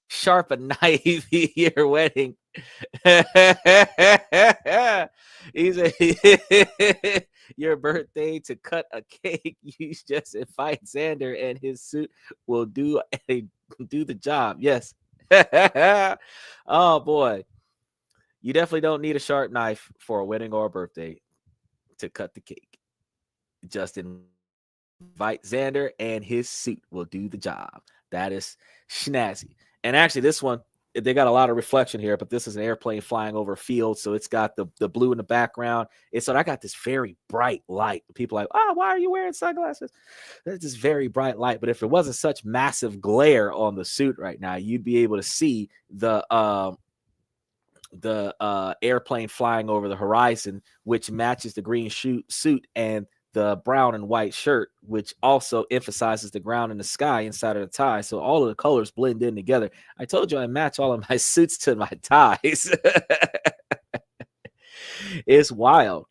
sharp a knife your wedding. He's your birthday to cut a cake. You just invite Xander and his suit will do the job. Yes. Oh boy. You definitely don't need a sharp knife for a wedding or a birthday to cut the cake. Just invite Xander and his suit will do the job. That is snazzy. And actually, this one, they got a lot of reflection here, but this is an airplane flying over a field, so it's got the blue in the background. It's so I got this very bright light. People are like, oh, why are you wearing sunglasses? There's this very bright light, but if it wasn't such massive glare on the suit right now, you'd be able to see the airplane flying over the horizon, which matches the green suit and the brown and white shirt, which also emphasizes the ground and the sky inside of the tie. So all of the colors blend in together. I told you I match all of my suits to my ties. It's wild.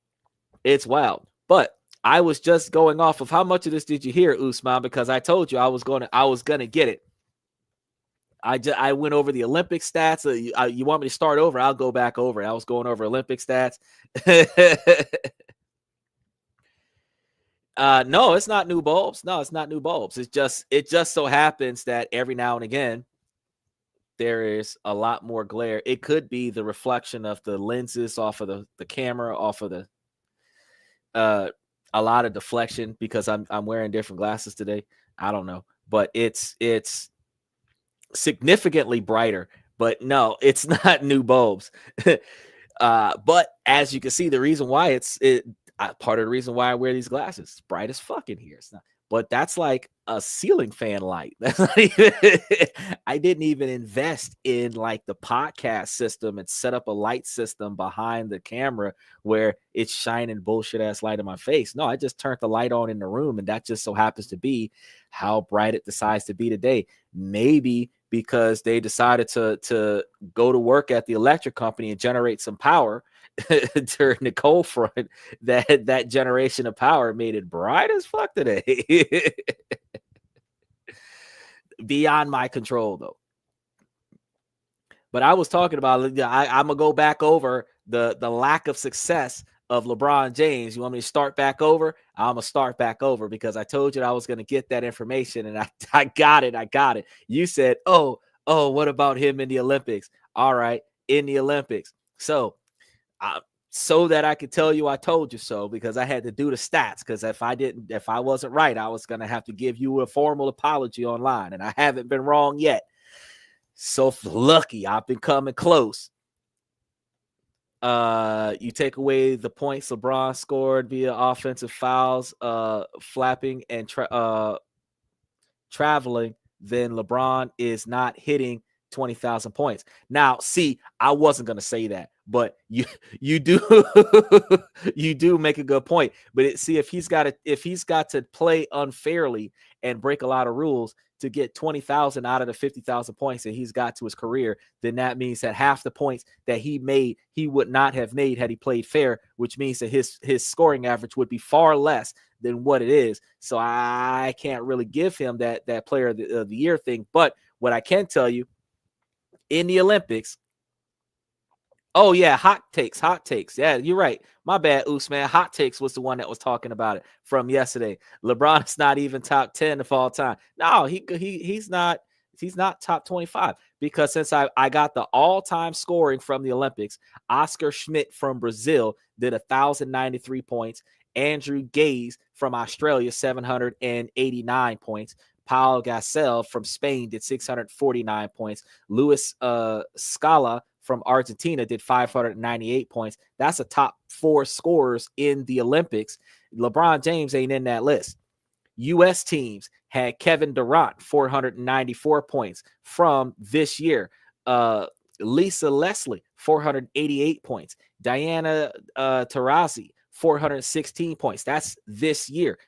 It's wild. But I was just going off of how much of this did you hear, Usman? Because I told you I was gonna get it. I went over the Olympic stats. You want me to start over? I'll go back over it. I was going over Olympic stats. No, it's not new bulbs. No, it's not new bulbs. It just so happens that every now and again there is a lot more glare. It could be the reflection of the lenses off of the camera, off of the a lot of deflection, because I'm wearing different glasses today. I don't know, but it's significantly brighter. But no, it's not new bulbs. But as you can see, the reason why part of the reason why I wear these glasses, it's bright as fuck in here. It's not, but that's like a ceiling fan light. That's not even, I didn't even invest in like the podcast system and set up a light system behind the camera where it's shining bullshit ass light in my face. No, I just turned the light on in the room, and that just so happens to be how bright it decides to be today. Maybe because they decided to go to work at the electric company and generate some power during the cold front, that generation of power made it bright as fuck today. Beyond my control, though. But I was talking about, I'm gonna go back over the lack of success of LeBron James. You want me to start back over? I'm gonna start back over because I told you I was gonna get that information, and I got it. You said, oh, what about him in the Olympics? All right, in the Olympics. So that I could tell you I told you so, because I had to do the stats, because if I wasn't right, I was going to have to give you a formal apology online, and I haven't been wrong yet. So lucky, I've been coming close. You take away the points LeBron scored via offensive fouls, flapping, and traveling, then LeBron is not hitting 20,000 points. Now, see, I wasn't going to say that, but you do you do make a good point. But if he's got to play unfairly and break a lot of rules to get 20,000 out of the 50,000 points that he's got to his career, then that means that half the points that he made, he would not have made had he played fair, which means that his scoring average would be far less than what it is. So I can't really give him that player of the year thing. But what I can tell you, in the Olympics, oh yeah, hot takes. Yeah, you're right. My bad, Usman. Hot takes was the one that was talking about it from yesterday. LeBron is not even top 10 of all time. No, he's not. He's not top 25, because since I got the all-time scoring from the Olympics, Oscar Schmidt from Brazil did 1,093 points. Andrew Gaze from Australia, 789 points. Paul Gasol from Spain did 649 points. Luis Scala from Argentina did 598 points. That's a top 4 scorers in the Olympics. LeBron James ain't in that list. U.S. teams had Kevin Durant, 494 points from this year. Lisa Leslie, 488 points. Diana Taurasi, 416 points. That's this year.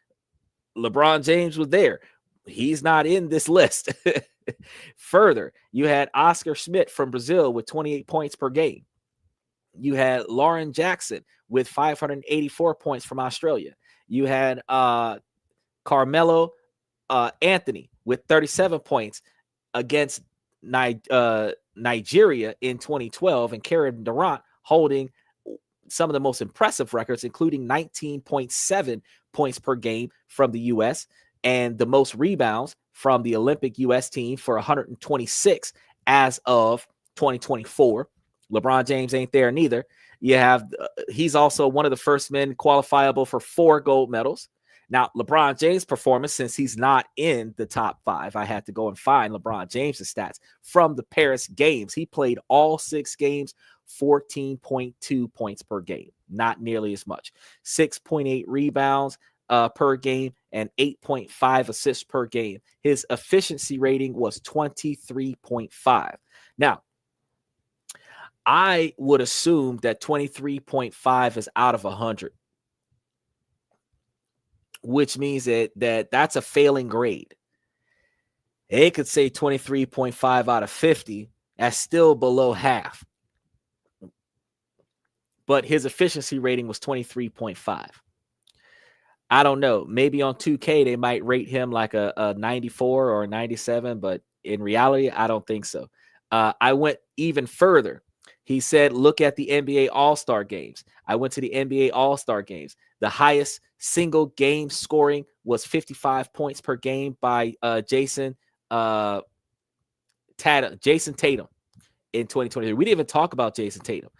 LeBron James was there. He's not in this list. Further, you had Oscar Schmidt from Brazil with 28 points per game. You had Lauren Jackson with 584 points from Australia. You had Carmelo Anthony with 37 points against Nigeria in 2012, and Kevin Durant holding some of the most impressive records, including 19.7 points per game from the U.S., and the most rebounds from the Olympic U.S. team for 126 as of 2024. LeBron James ain't there neither. You have he's also one of the first men qualifiable for 4 gold medals. Now, LeBron James' performance, since he's not in the top 5, I had to go and find LeBron James' stats from the Paris Games. He played all 6 games, 14.2 points per game, not nearly as much. 6.8 rebounds per game and 8.5 assists per game. His efficiency rating was 23.5. Now, I would assume that 23.5 is out of 100, which means that's a failing grade. They could say 23.5 out of 50. That's still below half. But his efficiency rating was 23.5. I don't know. Maybe on 2K, they might rate him like a 94 or a 97, but in reality, I don't think so. I went even further. He said, look at the NBA All-Star games. I went to the NBA All-Star games. The highest single game scoring was 55 points per game by Jason Tatum in 2023. We didn't even talk about Jason Tatum.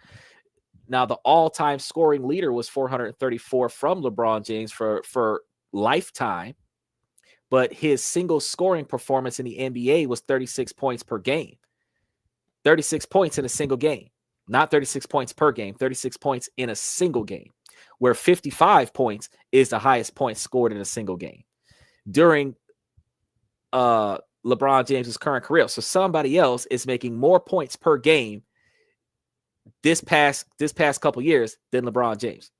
Now, the all-time scoring leader was 434 from LeBron James for lifetime, but his single scoring performance in the NBA was 36 points per game. 36 points in a single game. Not 36 points per game, 36 points in a single game, where 55 points is the highest points scored in a single game. during LeBron James's current career. So somebody else is making more points per game this past couple years than LeBron James.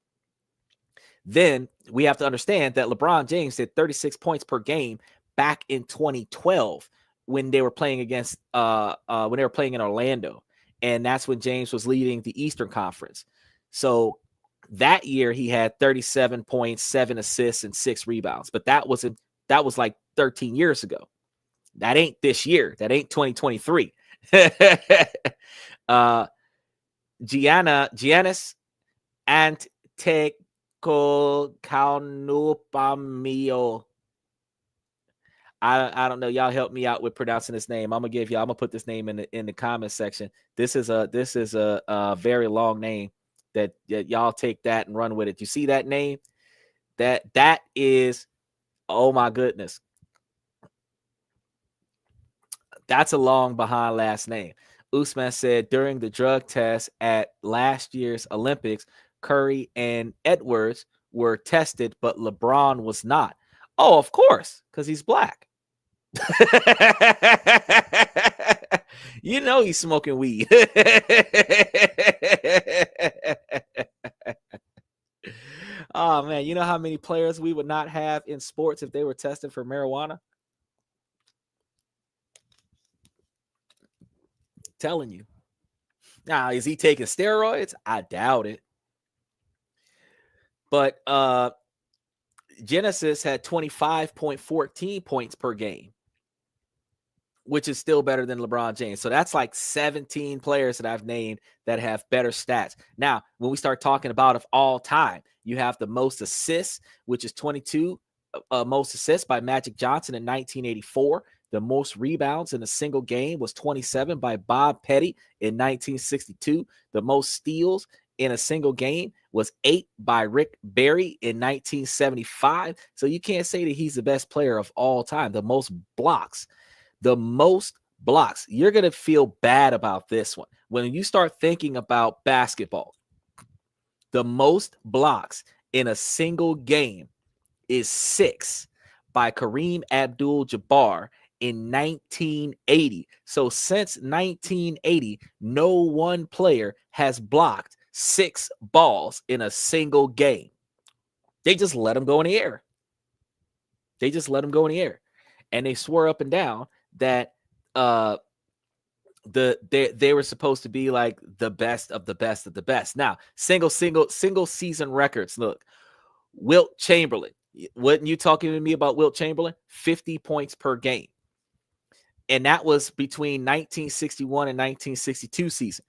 Then we have to understand that LeBron James did 36 points per game back in 2012 when they were playing against when they were playing in Orlando, and that's when James was leading the Eastern Conference. So that year he had 37 points, 7 assists, and 6 rebounds. But that was like 13 years ago. That ain't this year. That ain't 2023. Giannis Antetokounmpo. I don't know. Y'all help me out with pronouncing this name. I'm gonna put this name in the comment section. This is a very long name that y'all take that and run with it. You see that name? That is, oh my goodness. That's a long behind last name. Usman said during the drug test at last year's Olympics, Curry and Edwards were tested, but LeBron was not. Oh, of course, because he's black. You know he's smoking weed. Oh man, you know how many players we would not have in sports if they were tested for marijuana? Telling you. Now, is he taking steroids? I doubt it. But Genesis had 25.14 points per game, which is still better than LeBron James. So that's like 17 players that I've named that have better stats. Now, when we start talking about of all time, you have the most assists, which is 22 most assists by Magic Johnson in 1984. The most rebounds in a single game was 27 by Bob Petty in 1962. The most steals in a single game was 8 by Rick Barry in 1975. So you can't say that he's the best player of all time. The most blocks. You're going to feel bad about this one. When you start thinking about basketball, the most blocks in a single game is 6 by Kareem Abdul-Jabbar in 1980. So since 1980, no one player has blocked 6 balls in a single game. They just let them go in the air. And they swore up and down that they were supposed to be like the best of the best of the best. Now, single season records. Look, Wilt Chamberlain. Wasn't you talking to me about Wilt Chamberlain? 50 points per game. And that was between 1961 and 1962 season.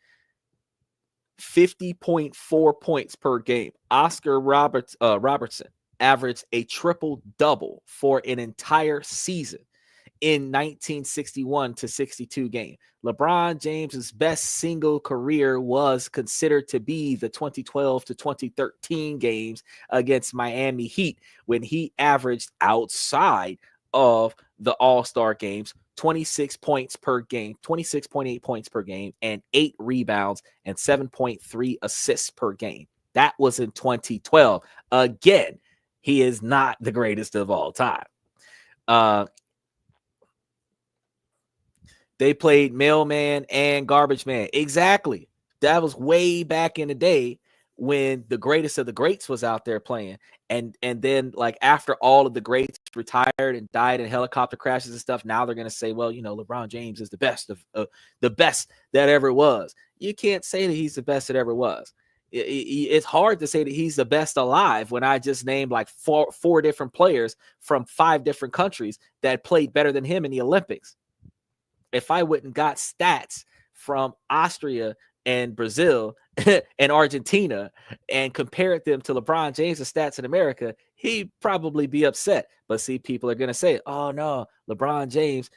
50.4 points per game. Oscar Robertson averaged a triple-double for an entire season in 1961 to 62 game. LeBron James's best single career was considered to be the 2012 to 2013 games against Miami Heat, when he averaged outside of the All-Star games 26 points per game, 26.8 points per game, and 8 rebounds and 7.3 assists per game. That was in 2012. Again, he is not the greatest of all time. They played mailman and garbage man. Exactly. That was way back in the day when the greatest of the greats was out there playing. And then, like, after all of the greats retired and died in helicopter crashes and stuff, now they're going to say, well, you know, LeBron James is the best of the best that ever was. You can't say that he's the best that ever was. It's hard to say that he's the best alive when I just named like four different players from 5 different countries that played better than him in the Olympics. If I wouldn't got stats from Austria and Brazil and Argentina and compared them to LeBron James' stats in America, he'd probably be upset. But see, people are going to say, oh no, LeBron James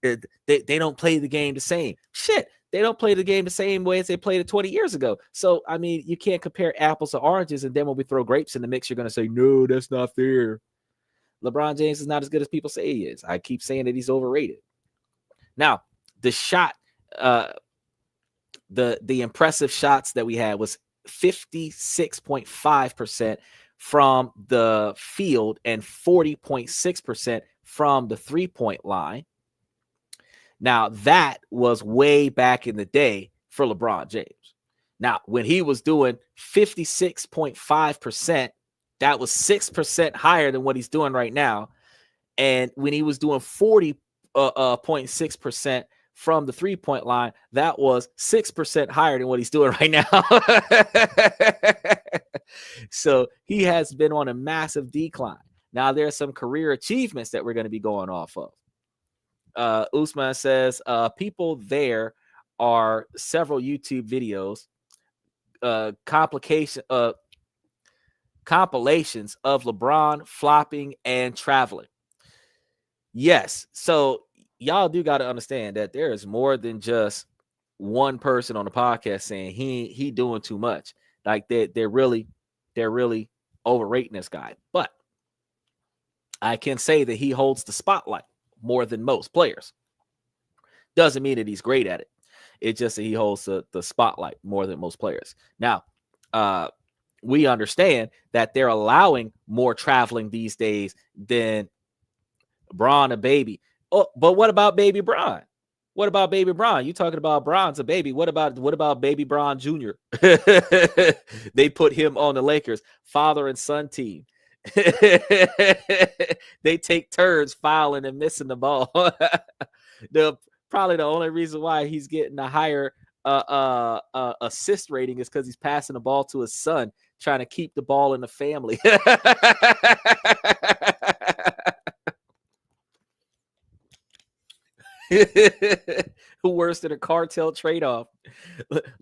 they don't play the game the same. Shit, they don't play the game the same way as they played it 20 years ago. So, I mean, you can't compare apples to oranges, and then when we throw grapes in the mix, you're going to say, no, that's not fair. LeBron James is not as good as people say he is. I keep saying that he's overrated. Now, the shot, the impressive shots that we had was 56.5% from the field and 40.6% from the 3-point line. Now, that was way back in the day for LeBron James. Now, when he was doing 56.5%, that was 6% higher than what he's doing right now. And when he was doing 40.6% from the 3-point line, that was 6% higher than what he's doing right now. So he has been on a massive decline. Now, there are some career achievements that we're going to be going off of. Usman says, people, there are several YouTube videos, compilations of LeBron flopping and traveling. Yes. So y'all do got to understand that there is more than just one person on the podcast saying he doing too much. Like they're really overrating this guy. But I can say that he holds the spotlight more than most players. Doesn't mean that he's great at it. It's just that he holds the spotlight more than most players. Now, we understand that they're allowing more traveling these days than Bron, a baby. Oh, but what about baby Bron? What about baby Bron? You talking about Bron's a baby. What about baby Bron Jr.? They put him on the Lakers father and son team. They take turns fouling and missing the ball. Probably the only reason why he's getting a higher assist rating is because he's passing the ball to his son, trying to keep the ball in the family. Worse than a cartel trade-off.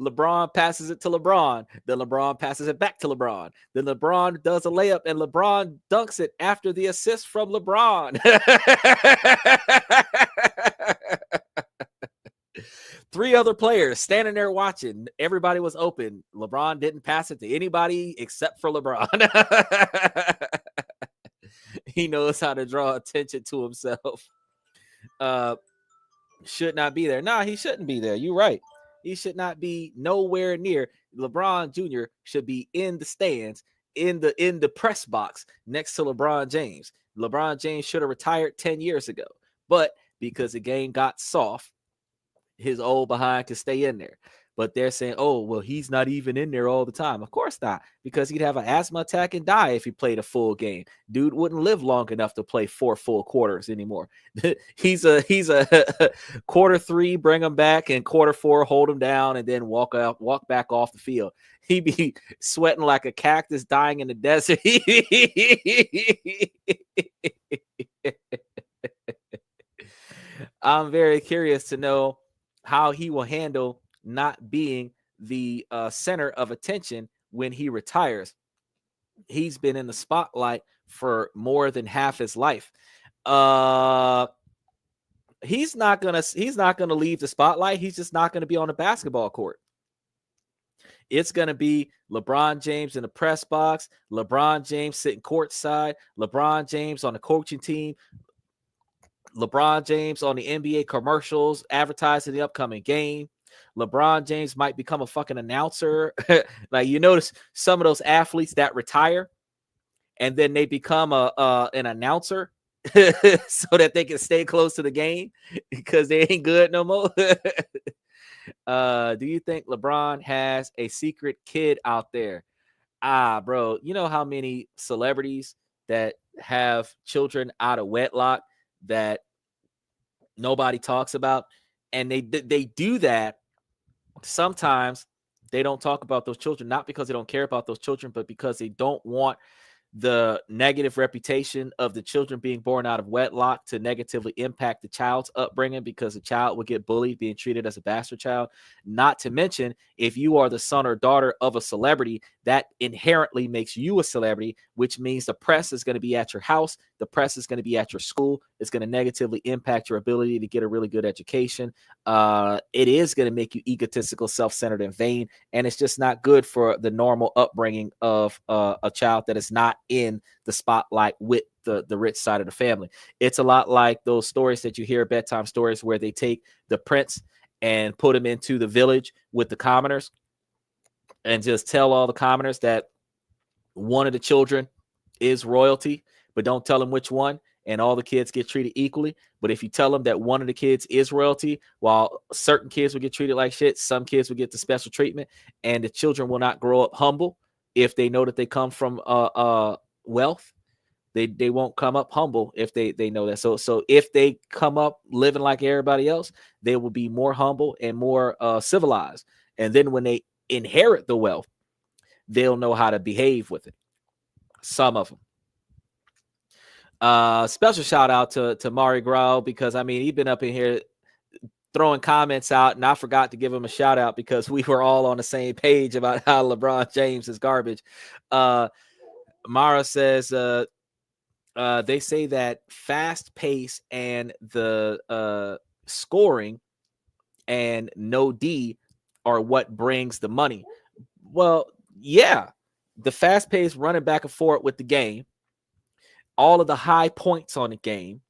LeBron passes it to LeBron. Then LeBron passes it back to LeBron. Then LeBron does a layup and LeBron dunks it after the assist from LeBron. 3 other players standing there watching. Everybody was open. LeBron didn't pass it to anybody except for LeBron. He knows how to draw attention to himself. Should not be there. Nah, he shouldn't be there. You're right. He should not be nowhere near. LeBron Jr. should be in the stands, in the press box next to LeBron James. LeBron James should have retired 10 years ago. But because the game got soft, his old behind could stay in there. But they're saying, oh, well, he's not even in there all the time. Of course not, because he'd have an asthma attack and die if he played a full game. Dude wouldn't live long enough to play 4 full quarters anymore. he's a quarter 3, bring him back, and quarter 4, hold him down, and then walk back off the field. He'd be sweating like a cactus dying in the desert. I'm very curious to know how he will handle not being the center of attention when he retires. He's been in the spotlight for more than half his life. He's not gonna leave the spotlight. He's just not gonna be on the basketball court. It's going to be LeBron James in the press box, LeBron James sitting courtside, LeBron James on the coaching team, LeBron James on the NBA commercials advertising the upcoming game. LeBron James might become a fucking announcer. Like, you notice some of those athletes that retire and then they become an announcer so that they can stay close to the game because they ain't good no more. Do you think LeBron has a secret kid out there? Bro, you know how many celebrities that have children out of wedlock that nobody talks about, and they do that. Sometimes they don't talk about those children, not because they don't care about those children, but because they don't want the negative reputation of the children being born out of wedlock to negatively impact the child's upbringing, because the child will get bullied, being treated as a bastard child. Not to mention, if you are the son or daughter of a celebrity, that inherently makes you a celebrity, which means the press is going to be at your house. The press is going to be at your school. It's going to negatively impact your ability to get a really good education. It is going to make you egotistical, self-centered, and vain. And it's just not good for the normal upbringing of a child that is not in the spotlight with the rich side of the family. It's a lot like those stories that you hear, bedtime stories, where they take the prince and put him into the village with the commoners and just tell all the commoners that one of the children is royalty, but don't tell them which one, and all the kids get treated equally. But if you tell them that one of the kids is royalty, while certain kids will get treated like shit, some kids will get the special treatment, and the children will not grow up humble if they know that they come from wealth. They won't come up humble if they know that. So if they come up living like everybody else, they will be more humble and more civilized. And then when they inherit the wealth, they'll know how to behave with it. Some of them. Special shout out to Mari Grau, because I mean, he's been up in here throwing comments out, and I forgot to give him a shout out because we were all on the same page about how LeBron James is garbage. Mara says they say that fast pace and the scoring and no D are what brings the money. Well, yeah, the fast pace running back and forth with the game, all of the high points on the game,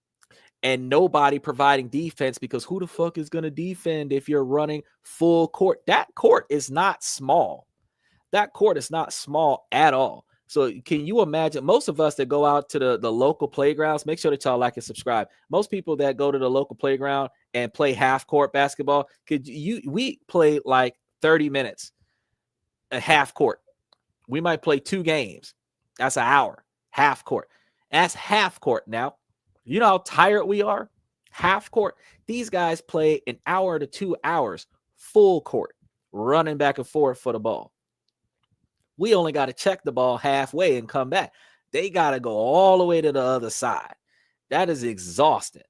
and nobody providing defense, because who the fuck is going to defend if you're running full court? That court is not small. That court is not small at all. So can you imagine, most of us that go out to the local playgrounds, make sure that y'all like and subscribe. Most people that go to the local playground and play half court basketball, we play like 30 minutes a half court. We might play 2 games. That's an hour, half court. That's half court. Now, you know how tired we are? Half court. These guys play an hour to 2 hours, full court, running back and forth for the ball. We only got to check the ball halfway and come back. They got to go all the way to the other side. That is exhausting.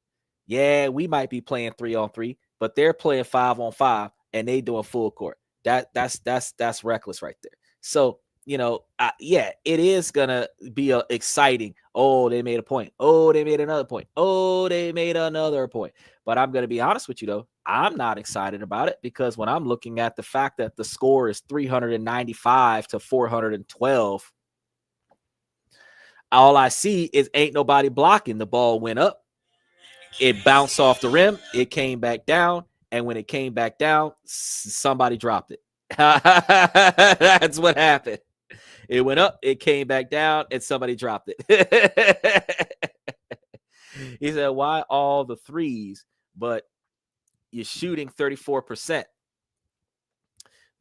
Yeah, we might be playing 3-on-3, but they're playing 5-on-5 and they doing full court. That's reckless right there. So, you know, yeah, it is gonna be exciting. Oh, they made a point. Oh, they made another point. Oh, they made another point. But I'm gonna be honest with you though, I'm not excited about it, because when I'm looking at the fact that the score is 395 to 412, all I see is ain't nobody blocking. The ball went up, it bounced off the rim, it came back down, and when it came back down, somebody dropped it. That's what happened. It went up, it came back down, and somebody dropped it. He said, why all the threes, but you're shooting 34%?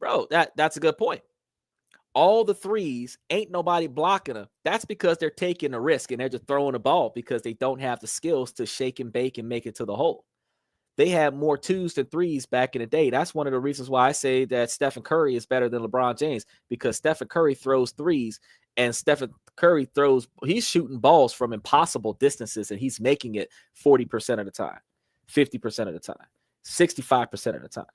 Bro, that's a good point. All the threes, ain't nobody blocking them. That's because they're taking a risk and they're just throwing the ball because they don't have the skills to shake and bake and make it to the hole. They had more 2s than 3s back in the day. That's one of the reasons why I say that Stephen Curry is better than LeBron James, because Stephen Curry throws 3s, and Stephen Curry he's shooting balls from impossible distances, and he's making it 40% of the time, 50% of the time, 65% of the time.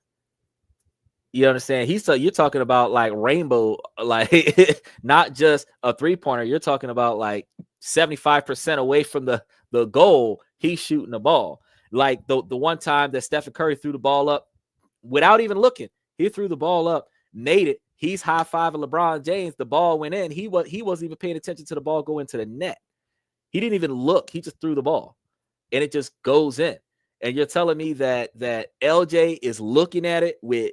You understand? You're talking about like rainbow, like not just a 3-pointer. You're talking about like 75% away from the goal. He's shooting the ball. Like the one time that Stephen Curry threw the ball up without even looking, he threw the ball up, made it. He's high-fiving LeBron James. The ball went in. He wasn't even paying attention to the ball go into the net. He didn't even look. He just threw the ball, and it just goes in. And you're telling me that LJ is looking at it with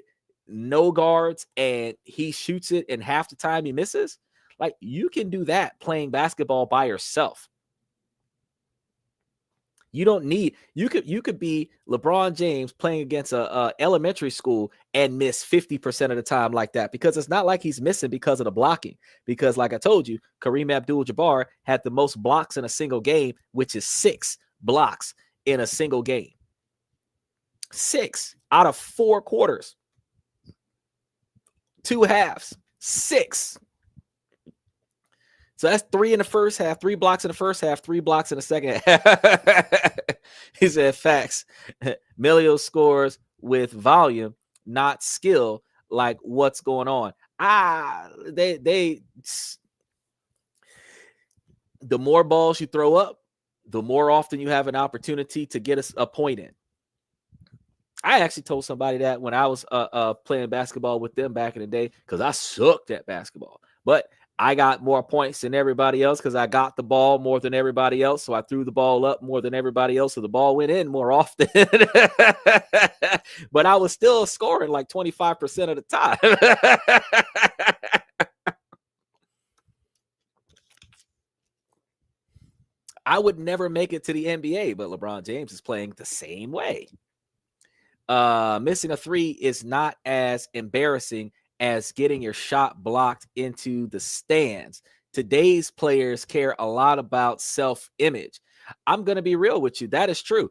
no guards and he shoots it, and half the time he misses? Like, you can do that playing basketball by yourself. You don't need, you could be LeBron James playing against a elementary school and miss 50% of the time like that, because it's not like he's missing because of the blocking. Because like I told you, Kareem Abdul-Jabbar had the most blocks in a single game, which is 6 blocks in a single game. 6 out of 4 quarters. 2 halves. 6. So that's 3 in the first half, 3 blocks in the first half, 3 blocks in the second half. He said, facts. Melio scores with volume, not skill. Like, what's going on? The more balls you throw up, the more often you have an opportunity to get a point in. I actually told somebody that when I was playing basketball with them back in the day, because I sucked at basketball. But I got more points than everybody else because I got the ball more than everybody else. So I threw the ball up more than everybody else. So the ball went in more often. But I was still scoring like 25% of the time. I would never make it to the NBA, but LeBron James is playing the same way. Missing a three is not as embarrassing as getting your shot blocked into the stands. Today's players care a lot about self-image. I'm going to be real with you. That is true.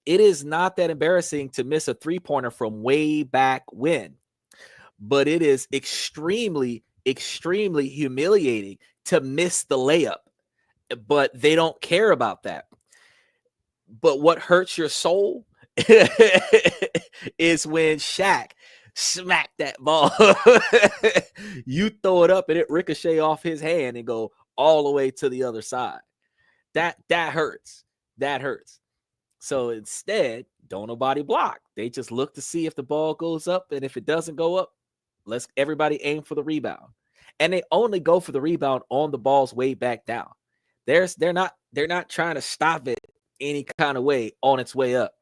It is not that embarrassing to miss a three-pointer from way back when, but it is extremely, extremely humiliating to miss the layup. But they don't care about that. But what hurts your soul is when Shaq smacked that ball. You throw it up and it ricochet off his hand and go all the way to the other side. That hurts. That hurts. So instead, don't nobody block. They just look to see if the ball goes up, and if it doesn't go up, let's everybody aim for the rebound. And they only go for the rebound on the ball's way back down. They're not trying to stop it any kind of way on its way up.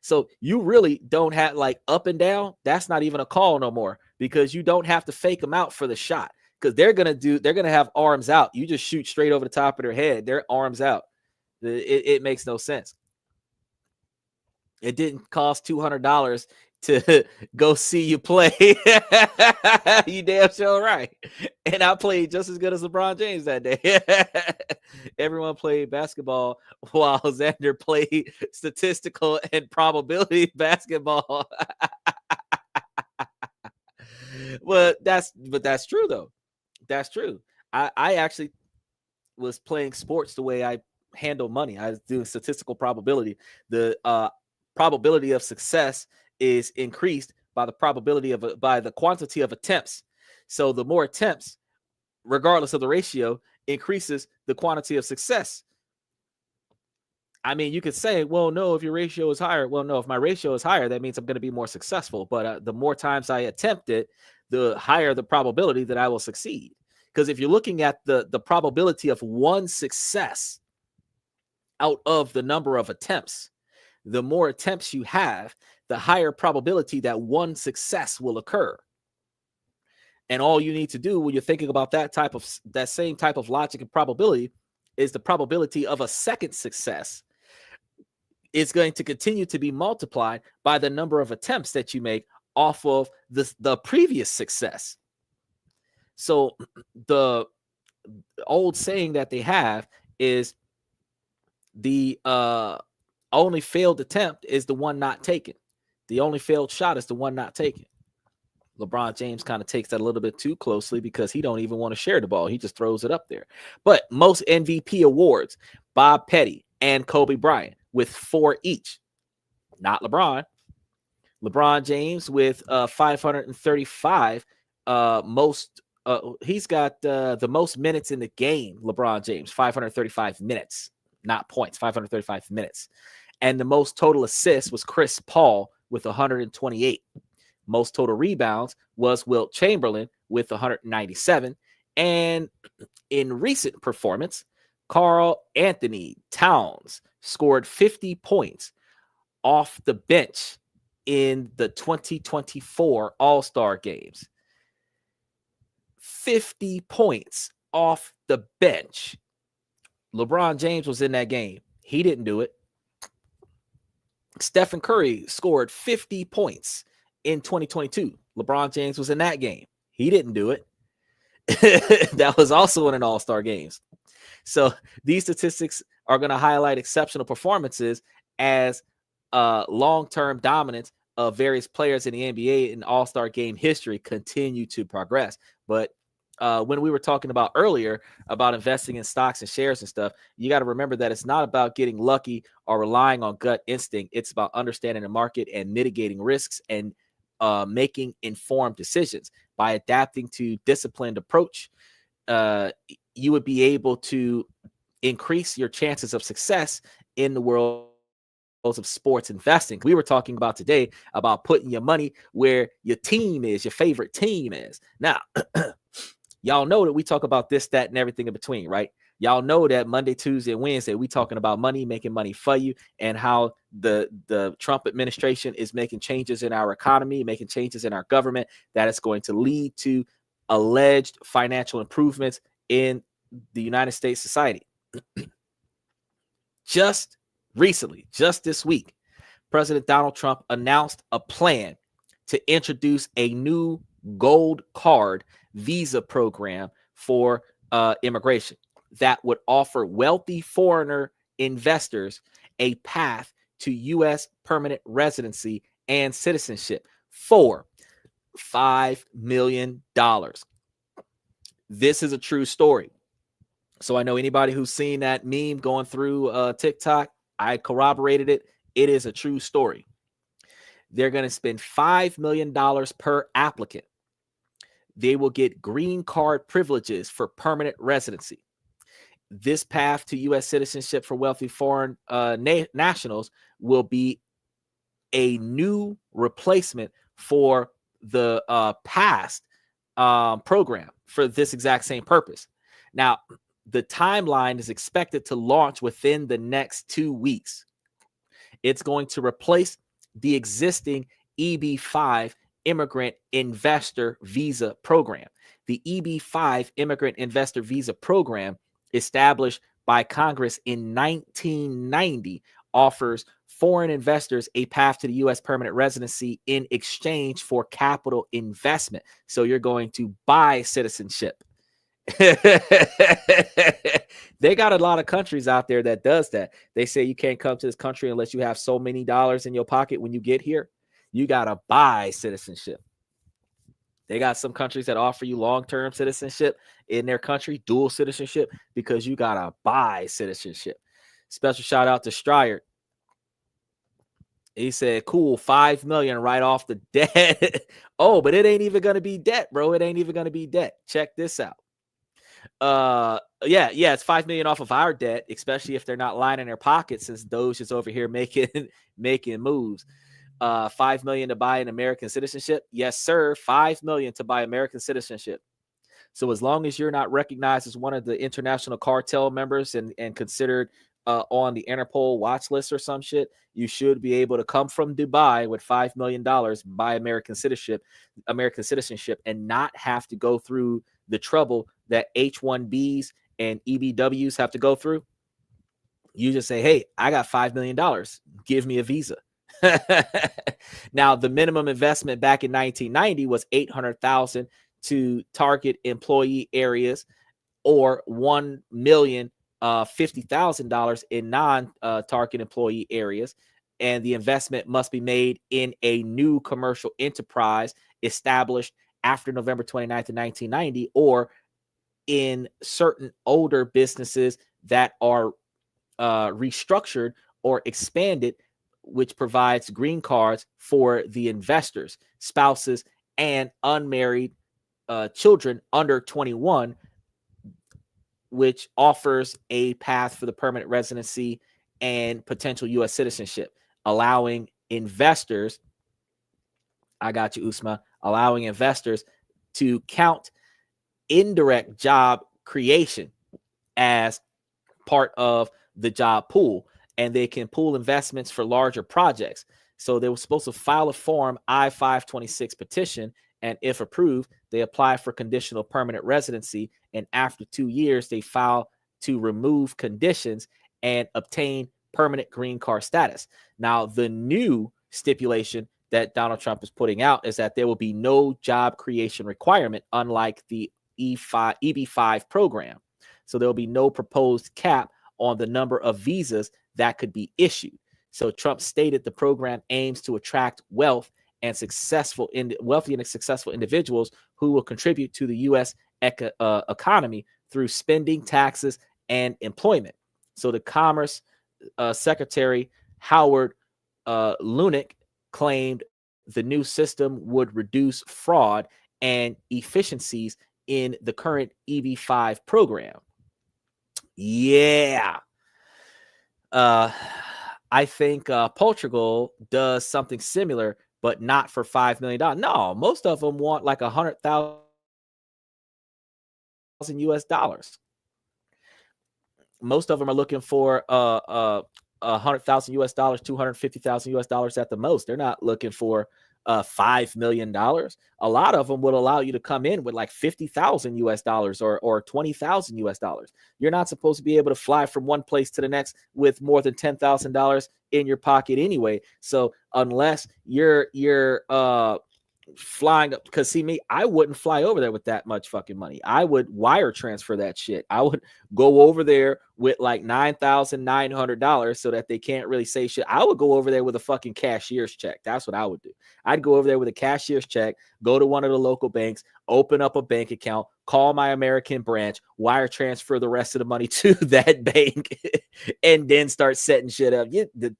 So you really don't have like up and down. That's not even a call no more, because you don't have to fake them out for the shot, because they're going to have arms out. You just shoot straight over the top of their head. Their arms out. It makes no sense. It didn't cost $200 to go see you play. You damn sure right. And I played just as good as LeBron James that day. Everyone played basketball while Xander played statistical and probability basketball. But that's true though. That's true. I actually was playing sports the way I handle money. I was doing statistical probability. The probability of success is increased by the quantity of attempts. So the more attempts, regardless of the ratio, increases the quantity of success. I mean, you could say, well, no, if your ratio is higher. Well, no, if my ratio is higher, that means I'm going to be more successful. But the more times I attempt it, the higher the probability that I will succeed. Because if you're looking at the probability of one success out of the number of attempts, the more attempts you have, the higher probability that one success will occur. And all you need to do when you're thinking about that same type of logic and probability is the probability of a second success is going to continue to be multiplied by the number of attempts that you make off of the previous success. So the old saying that they have is the only failed attempt is the one not taken. The only failed shot is the one not taken. LeBron James kind of takes that a little bit too closely because he don't even want to share the ball. He just throws it up there. But most MVP awards, Bob Petty and Kobe Bryant with 4 each. Not LeBron. LeBron James with 535 he's got the most minutes in the game. LeBron James, 535 minutes, not points, 535 minutes. And the most total assists was Chris Paul with 128. Most total rebounds was Wilt Chamberlain with 197. And in recent performance, Karl Anthony Towns scored 50 points off the bench in the 2024 All-Star games. 50 points off the bench. LeBron James was in that game. He didn't do it. Stephen Curry scored 50 points in 2022. LeBron James was in that game. He didn't do it. That was also in an All-Star games. So these statistics are going to highlight exceptional performances as long-term dominance of various players in the NBA and All-Star game history continue to progress. But when we were talking about earlier about investing in stocks and shares and stuff, you got to remember that it's not about getting lucky or relying on gut instinct. It's about understanding the market and mitigating risks and making informed decisions. By adapting to disciplined approach, you would be able to increase your chances of success in the world of sports investing. We were talking about today about putting your money where your team is, your favorite team is. Now, y'all know that we talk about this, that, and everything in between, right? Y'all know that Monday, Tuesday, and Wednesday, we talking about money, making money for you, and how the Trump administration is making changes in our economy, making changes in our government that is going to lead to alleged financial improvements in the United States society. just recently, just this week, President Donald Trump announced a plan to introduce a new gold card visa program for immigration that would offer wealthy foreigner investors a path to U.S. permanent residency and citizenship for $5 million. This is a true story. So I know anybody who's seen that meme going through TikTok, I corroborated it. It is a true story. They're going to spend $5 million per applicant. They will get green card privileges for permanent residency. This path to U.S. citizenship for wealthy foreign nationals will be a new replacement for the past program for this exact same purpose. Now, the timeline is expected to launch within the next 2 weeks. It's going to replace the existing EB-5 Immigrant Investor Visa Program. The EB-5 Immigrant Investor Visa Program, established by Congress in 1990, offers foreign investors a path to the U.S. permanent residency in exchange for capital investment. So you're going to buy citizenship. They got a lot of countries out there that does that. They say you can't come to this country unless you have so many dollars in your pocket when you get here. You got to buy citizenship. They got some countries that offer you long-term citizenship in their country, dual citizenship, because you got to buy citizenship. Special shout out to Stryer. He said, cool, $5 million right off the debt. Oh, but it ain't even going to be debt, bro. It ain't even going to be debt. Check this out. Yeah, it's $5 million off of our debt, especially if they're not lining their pockets, since Doge is over here making moves. $5 million to buy an American citizenship. Yes, sir. $5 million to buy American citizenship. So as long as you're not recognized as one of the international cartel members and considered on the Interpol watch list or some shit, you should be able to come from Dubai with $5 million, buy American citizenship, and not have to go through the trouble that H-1Bs and EBWs have to go through. You just say, hey, I got $5 million. Give me a visa. Now, the minimum investment back in 1990 was $800,000 to target employee areas, or $1,050,000 in non-target employee areas. And the investment must be made in a new commercial enterprise established after November 29th of 1990, or in certain older businesses that are restructured or expanded, which provides green cards for the investors, spouses, and unmarried children under 21, which offers a path for the permanent residency and potential U.S. citizenship, allowing investors, I got you, Usma, allowing investors to count indirect job creation as part of the job pool, and they can pool investments for larger projects. So they were supposed to file a Form I-526 petition, and if approved, they apply for conditional permanent residency, and after 2 years, they file to remove conditions and obtain permanent green card status. Now, the new stipulation that Donald Trump is putting out is that there will be no job creation requirement, unlike the EB-5 program. So there will be no proposed cap on the number of visas that could be issued. So Trump stated the program aims to attract wealthy and successful individuals who will contribute to the U.S. economy through spending, taxes, and employment. So the Commerce Secretary Howard Lutnick claimed the new system would reduce fraud and efficiencies in the current EB-5 program. Yeah. I think Portugal does something similar, but not for $5 million. No, most of them want like 100,000 US dollars. Most of them are looking for 100,000 US dollars, 250,000 US dollars at the most. They're not looking for $5 million. A lot of them will allow you to come in with like 50,000 US dollars or 20,000 US dollars. You're not supposed to be able to fly from one place to the next with more than $10,000 in your pocket anyway. So unless you're flying up, because see me, I wouldn't fly over there with that much fucking money. I would wire transfer that shit. I would go over there with like $9,900 so that they can't really say shit. I would go over there with a fucking cashier's check. That's what I would do. I'd go over there with a cashier's check, go to one of the local banks, open up a bank account, call my American branch, wire transfer the rest of the money to that bank, and then start setting shit up.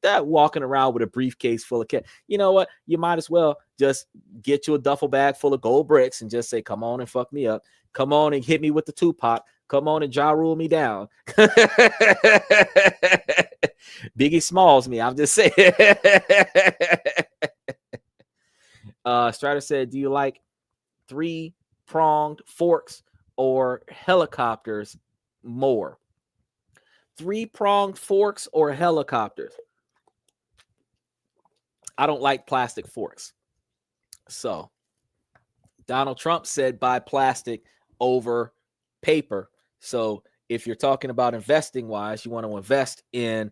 That walking around with a briefcase full of cash. You know what? You might as well just get you a duffel bag full of gold bricks and just say, come on and fuck me up. Come on and hit me with the Tupac. Come on and Ja Rule me down. Biggie Smalls me. I'm just saying. Strider said, do you like 3-pronged forks or helicopters more? 3-pronged forks or helicopters? I don't like plastic forks. So Donald Trump said buy plastic over paper. So if you're talking about investing wise, you want to invest in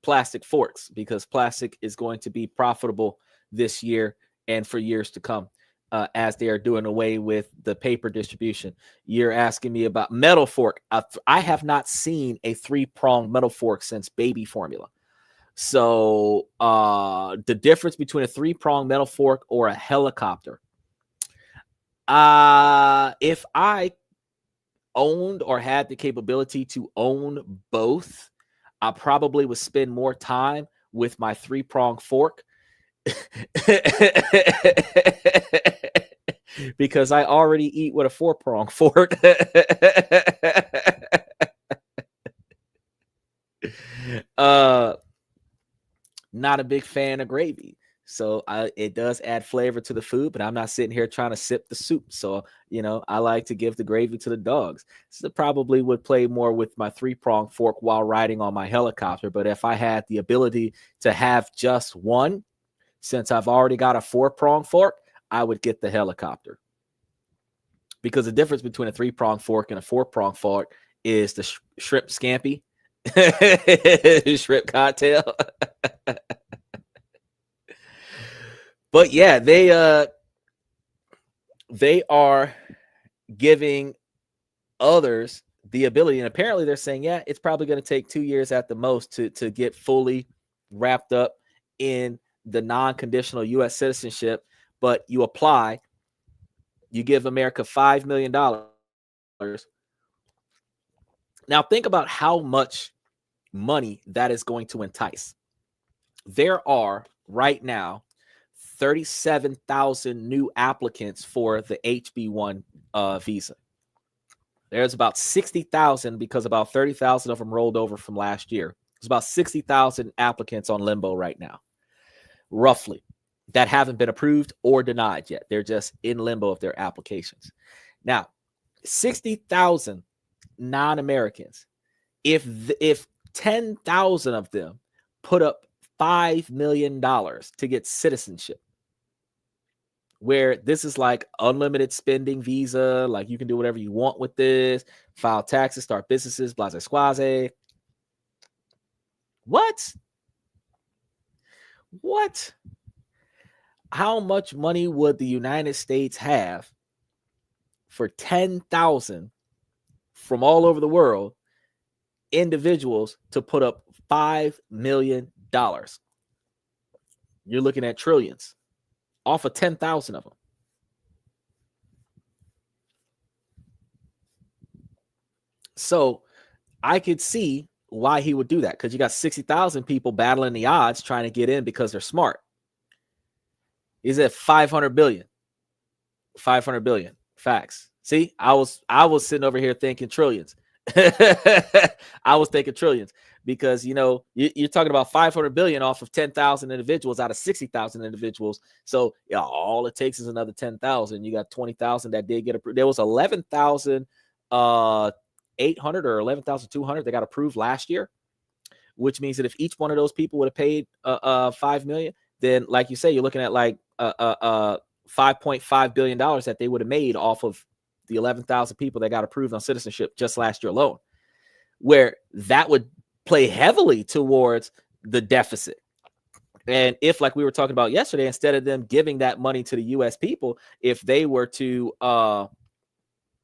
plastic forks, because plastic is going to be profitable this year and for years to come, as they are doing away with the paper distribution. You're asking me about metal fork. I have not seen a 3-pronged metal fork since baby formula. So the difference between a 3-pronged metal fork or a helicopter. If I owned or had the capability to own both, I probably would spend more time with my 3-pronged fork. Because I already eat with a 4-pronged fork. Not a big fan of gravy. So it does add flavor to the food, but I'm not sitting here trying to sip the soup. So, I like to give the gravy to the dogs. So probably would play more with my 3-pronged fork while riding on my helicopter. But if I had the ability to have just one, since I've already got a 4-pronged fork, I would get the helicopter. Because the difference between a 3-pronged fork and a 4-pronged fork is the shrimp scampi, shrimp cocktail. But yeah, they are giving others the ability, and apparently they're saying, yeah, it's probably going to take 2 years at the most to get fully wrapped up in the non-conditional U.S. citizenship. But you apply, you give America $5 million. Now think about how much money that is going to entice. There are right now 37,000 new applicants for the HB1 visa. There's about 60,000 because about 30,000 of them rolled over from last year. There's about 60,000 applicants on limbo right now, roughly, that haven't been approved or denied yet. They're just in limbo of their applications. Now, 60,000 non-Americans, if 10,000 of them put up $5 million to get citizenship, where this is like unlimited spending visa, like you can do whatever you want with this, file taxes, start businesses, blase squaze. What? How much money would the United States have for 10,000 from all over the world individuals to put up $5 million? You're looking at trillions off of 10,000 of them. So I could see why he would do that, because you got 60,000 people battling the odds trying to get in because they're smart. He's at 500 billion. 500 billion. Facts. See, I was sitting over here thinking trillions. I was thinking trillions because, you're talking about 500 billion off of 10,000 individuals out of 60,000 individuals. So yeah, all it takes is another 10,000. You got 20,000 that did get approved. There was 11,800 or 11,200 that got approved last year, which means that if each one of those people would have paid 5 million, then like you say, you're looking at like $5.5 billion that they would have made off of the 11,000 people that got approved on citizenship just last year alone, where that would play heavily towards the deficit. And if, like we were talking about yesterday, instead of them giving that money to the U.S. people, if they were to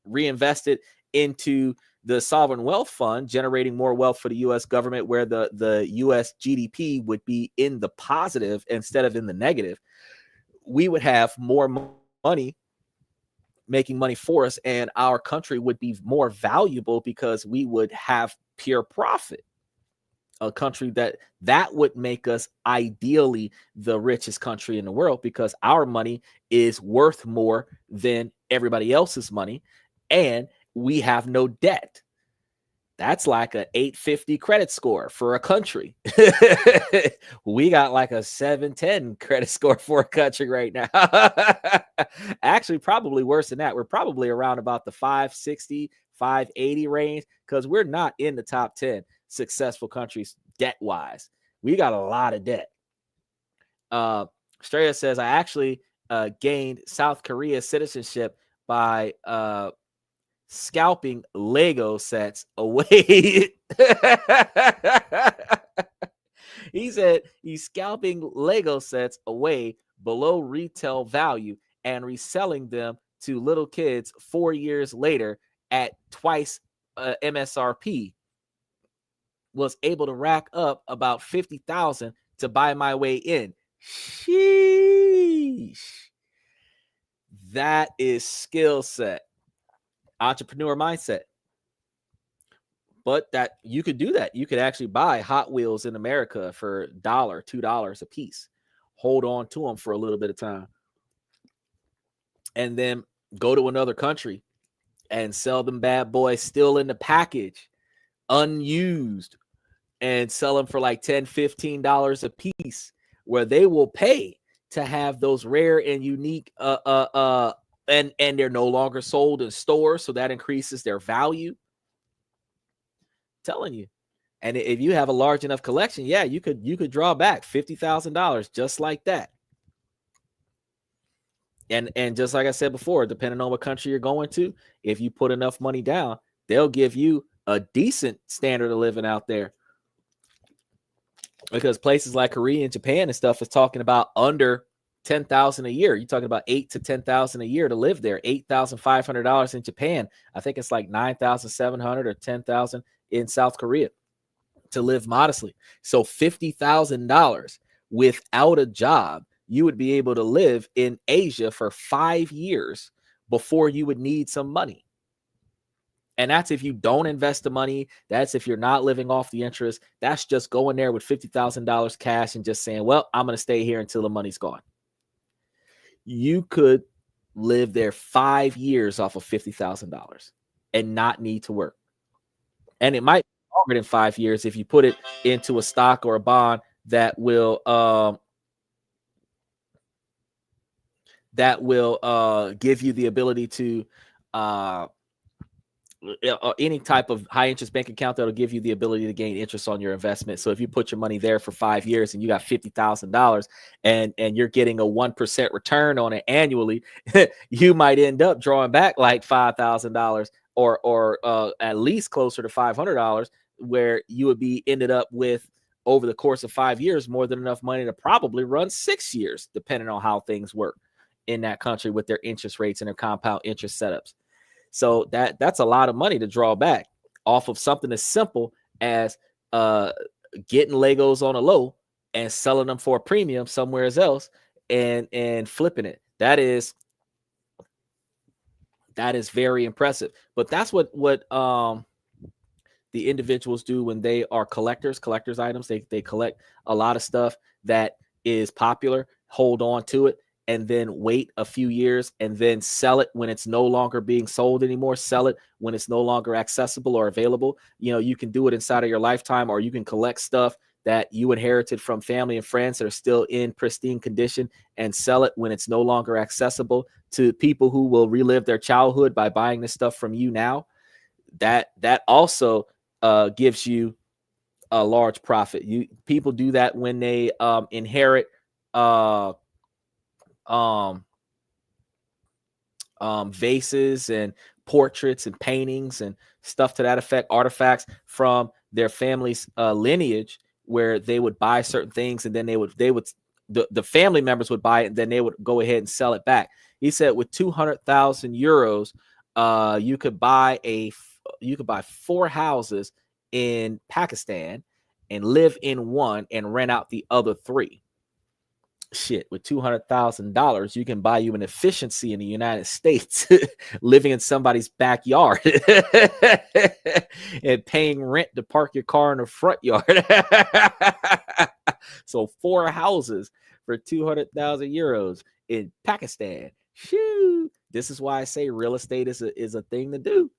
reinvest it into the sovereign wealth fund, generating more wealth for the U.S. government, where the U.S. GDP would be in the positive instead of in the negative, we would have more money making money for us, and our country would be more valuable because we would have pure profit. A country that would make us ideally the richest country in the world, because our money is worth more than everybody else's money, and we have no debt. That's like an 850 credit score for a country. We got like a 710 credit score for a country right now. Actually, probably worse than that. We're probably around about the 560, 580 range, because we're not in the top 10 successful countries debt-wise. We got a lot of debt. Straya says, I actually gained South Korea citizenship by scalping Lego sets away. He said he's scalping Lego sets away below retail value and reselling them to little kids 4 years later at twice MSRP. Was able to rack up about 50,000 to buy my way in. Sheesh. That is skill set. Entrepreneur mindset. But that you could do that. You could actually buy Hot Wheels in America for $1, $2 a piece. Hold on to them for a little bit of time. And then go to another country and sell them bad boys still in the package, unused, and sell them for like $10, $15 a piece, where they will pay to have those rare and unique and they're no longer sold in stores, so that increases their value. I'm telling you. And if you have a large enough collection, yeah, you could draw back $50,000 just like that. And just like I said before, depending on what country you're going to, if you put enough money down, they'll give you a decent standard of living out there. Because places like Korea and Japan and stuff is talking about under $10,000 a year. You're talking about $8,000 to $10,000 a year to live there. $8,500 in Japan. I think it's like $9,700 or $10,000 in South Korea to live modestly. So $50,000 without a job, you would be able to live in Asia for 5 years before you would need some money. And that's if you don't invest the money. That's if you're not living off the interest. That's just going there with $50,000 cash and just saying, well, I'm going to stay here until the money's gone. You could live there 5 years off of $50,000 and not need to work. And it might be longer than 5 years if you put it into a stock or a bond that will give you the ability to any type of high interest bank account that'll give you the ability to gain interest on your investment. So if you put your money there for 5 years and you got $50,000 and you're getting a 1% return on it annually, you might end up drawing back like $5,000 or at least closer to $500, where you would be ended up with, over the course of 5 years, more than enough money to probably run 6 years, depending on how things work in that country with their interest rates and their compound interest setups. So that's a lot of money to draw back off of something as simple as getting Legos on a low and selling them for a premium somewhere else and flipping it. That is very impressive. But that's what the individuals do when they are collectors items. They collect a lot of stuff that is popular, hold on to it, and then wait a few years and then sell it when it's no longer being sold anymore. Sell it when it's no longer accessible or available. You know, you can do it inside of your lifetime, or you can collect stuff that you inherited from family and friends that are still in pristine condition and sell it when it's no longer accessible to people who will relive their childhood by buying this stuff from you now. That also gives you a large profit. People do that when they inherit uh vases and portraits and paintings and stuff to that effect, artifacts from their family's lineage, where they would buy certain things and then the family members would buy it and then they would go ahead and sell it back. He said with 200,000 euros, you could buy 4 houses in Pakistan and live in one and rent out the other 3. Shit, with $200,000, you can buy you an efficiency in the United States, living in somebody's backyard and paying rent to park your car in the front yard. So 4 houses for 200,000 euros in Pakistan. Shoo! This is why I say real estate is a thing to do.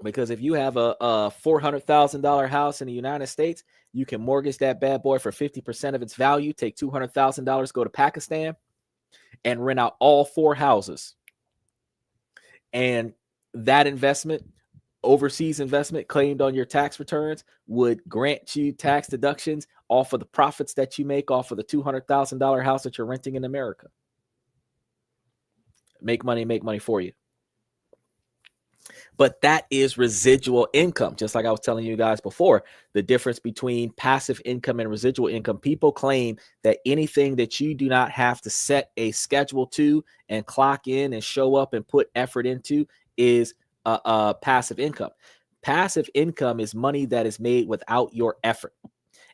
Because if you have a $400,000 house in the United States, you can mortgage that bad boy for 50% of its value, take $200,000, go to Pakistan, and rent out all 4 houses. And that investment, overseas investment claimed on your tax returns, would grant you tax deductions off of the profits that you make off of the $200,000 house that you're renting in America. Make money for you. But that is residual income. Just like I was telling you guys before, the difference between passive income and residual income. People claim that anything that you do not have to set a schedule to and clock in and show up and put effort into is passive income. Passive income is money that is made without your effort.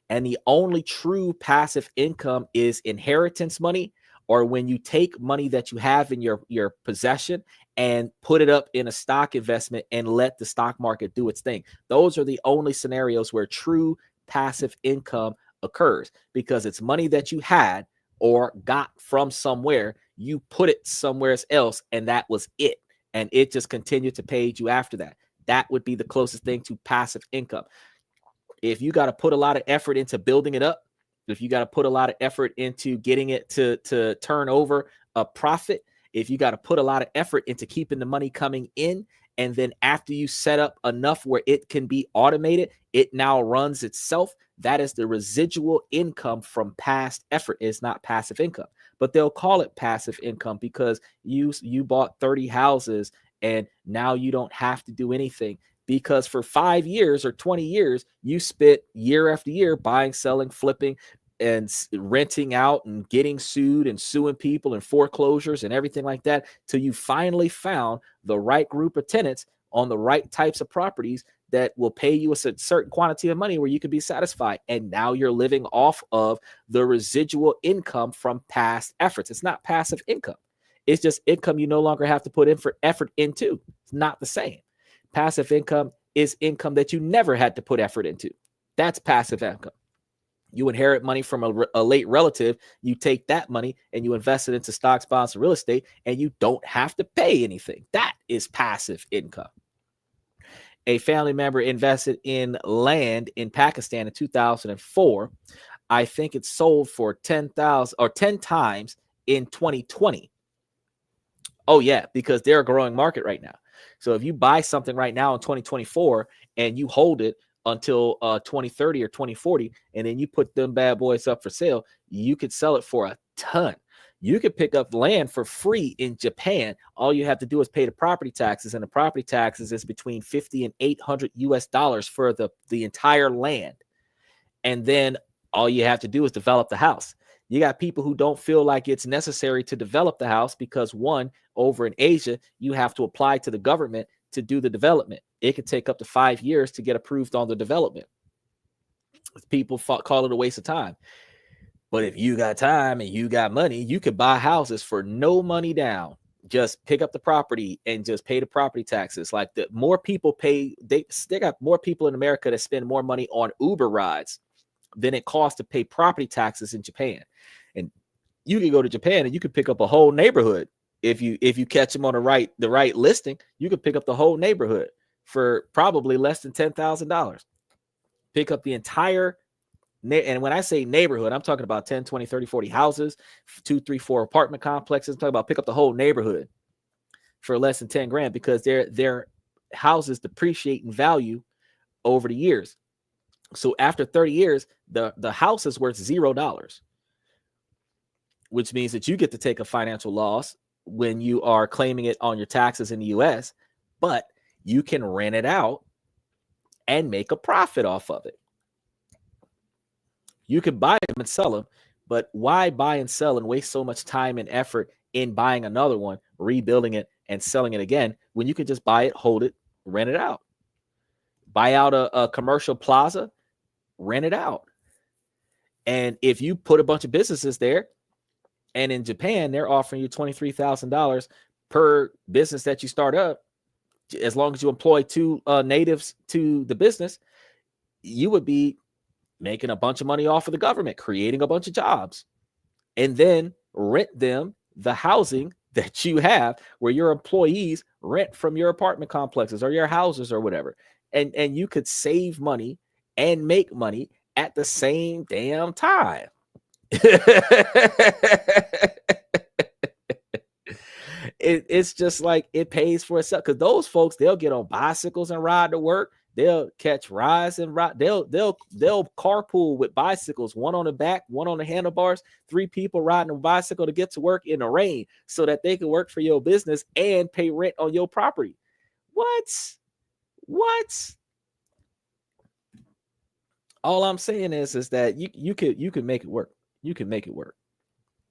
And the only true passive income is inheritance money, or when you take money that you have in your possession and put it up in a stock investment and let the stock market do its thing. Those are the only scenarios where true passive income occurs, because it's money that you had or got from somewhere. You put it somewhere else, and that was it. And it just continued to pay you after that. That would be the closest thing to passive income. If you got to put a lot of effort into building it up, if you got to put a lot of effort into getting it to turn over a profit, if you got to put a lot of effort into keeping the money coming in, and then after you set up enough where it can be automated, it now runs itself, that is the residual income from past effort. It's not passive income. But they'll call it passive income because you bought 30 houses and now you don't have to do anything. Because for 5 years or 20 years, you spent year after year buying, selling, flipping, and renting out and getting sued and suing people and foreclosures and everything like that, till you finally found the right group of tenants on the right types of properties that will pay you a certain quantity of money where you can be satisfied. And now you're living off of the residual income from past efforts. It's not passive income. It's just income you no longer have to put in for effort into. It's not the same. Passive income is income that you never had to put effort into. That's passive income. You inherit money from a late relative. You take that money and you invest it into stocks, bonds, and real estate, and you don't have to pay anything. That is passive income. A family member invested in land in Pakistan in 2004. I think it sold for 10,000 or 10 times in 2020. Oh yeah, because they're a growing market right now. So if you buy something right now in 2024 and you hold it until 2030 or 2040, and then you put them bad boys up for sale, you could sell it for a ton. You could pick up land for free in Japan. All you have to do is pay the property taxes, and the property taxes is between 50 and 800 US dollars for the entire land. And then all you have to do is develop the house. You got people who don't feel like it's necessary to develop the house because, one, over in Asia, you have to apply to the government to do the development. It could take up to 5 years to get approved on the development. People call it a waste of time. But if you got time and you got money, you could buy houses for no money down. Just pick up the property and just pay the property taxes. Like the more people pay, they got more people in America that spend more money on Uber rides than it costs to pay property taxes in Japan. And you can go to Japan and you could pick up a whole neighborhood. If you catch them on the right listing, you could pick up the whole neighborhood for probably less than $10,000. Pick up the entire, and when I say neighborhood, I'm talking about 10, 20, 30, 40 houses, 2, 3, 4 apartment complexes. I'm talking about pick up the whole neighborhood for less than 10 grand because their houses depreciate in value over the years. So after 30 years, the house is worth $0, which means that you get to take a financial loss when you are claiming it on your taxes in the US, but you can rent it out and make a profit off of it. You can buy them and sell them, but why buy and sell and waste so much time and effort in buying another one, rebuilding it, and selling it again when you can just buy it, hold it, rent it out? Buy out a commercial plaza, rent it out. And if you put a bunch of businesses there, and in Japan, they're offering you $23,000 per business that you start up, as long as you employ 2 natives to the business, you would be making a bunch of money off of the government, creating a bunch of jobs, and then rent them the housing that you have where your employees rent from your apartment complexes or your houses or whatever. And you could save money and make money at the same damn time. It's just like it pays for itself, because those folks, they'll get on bicycles and ride to work. They'll catch rides and ride. They'll carpool with bicycles, one on the back, one on the handlebars, 3 people riding a bicycle to get to work in the rain so that they can work for your business and pay rent on your property. What? All I'm saying is that you could make it work. You can make it work.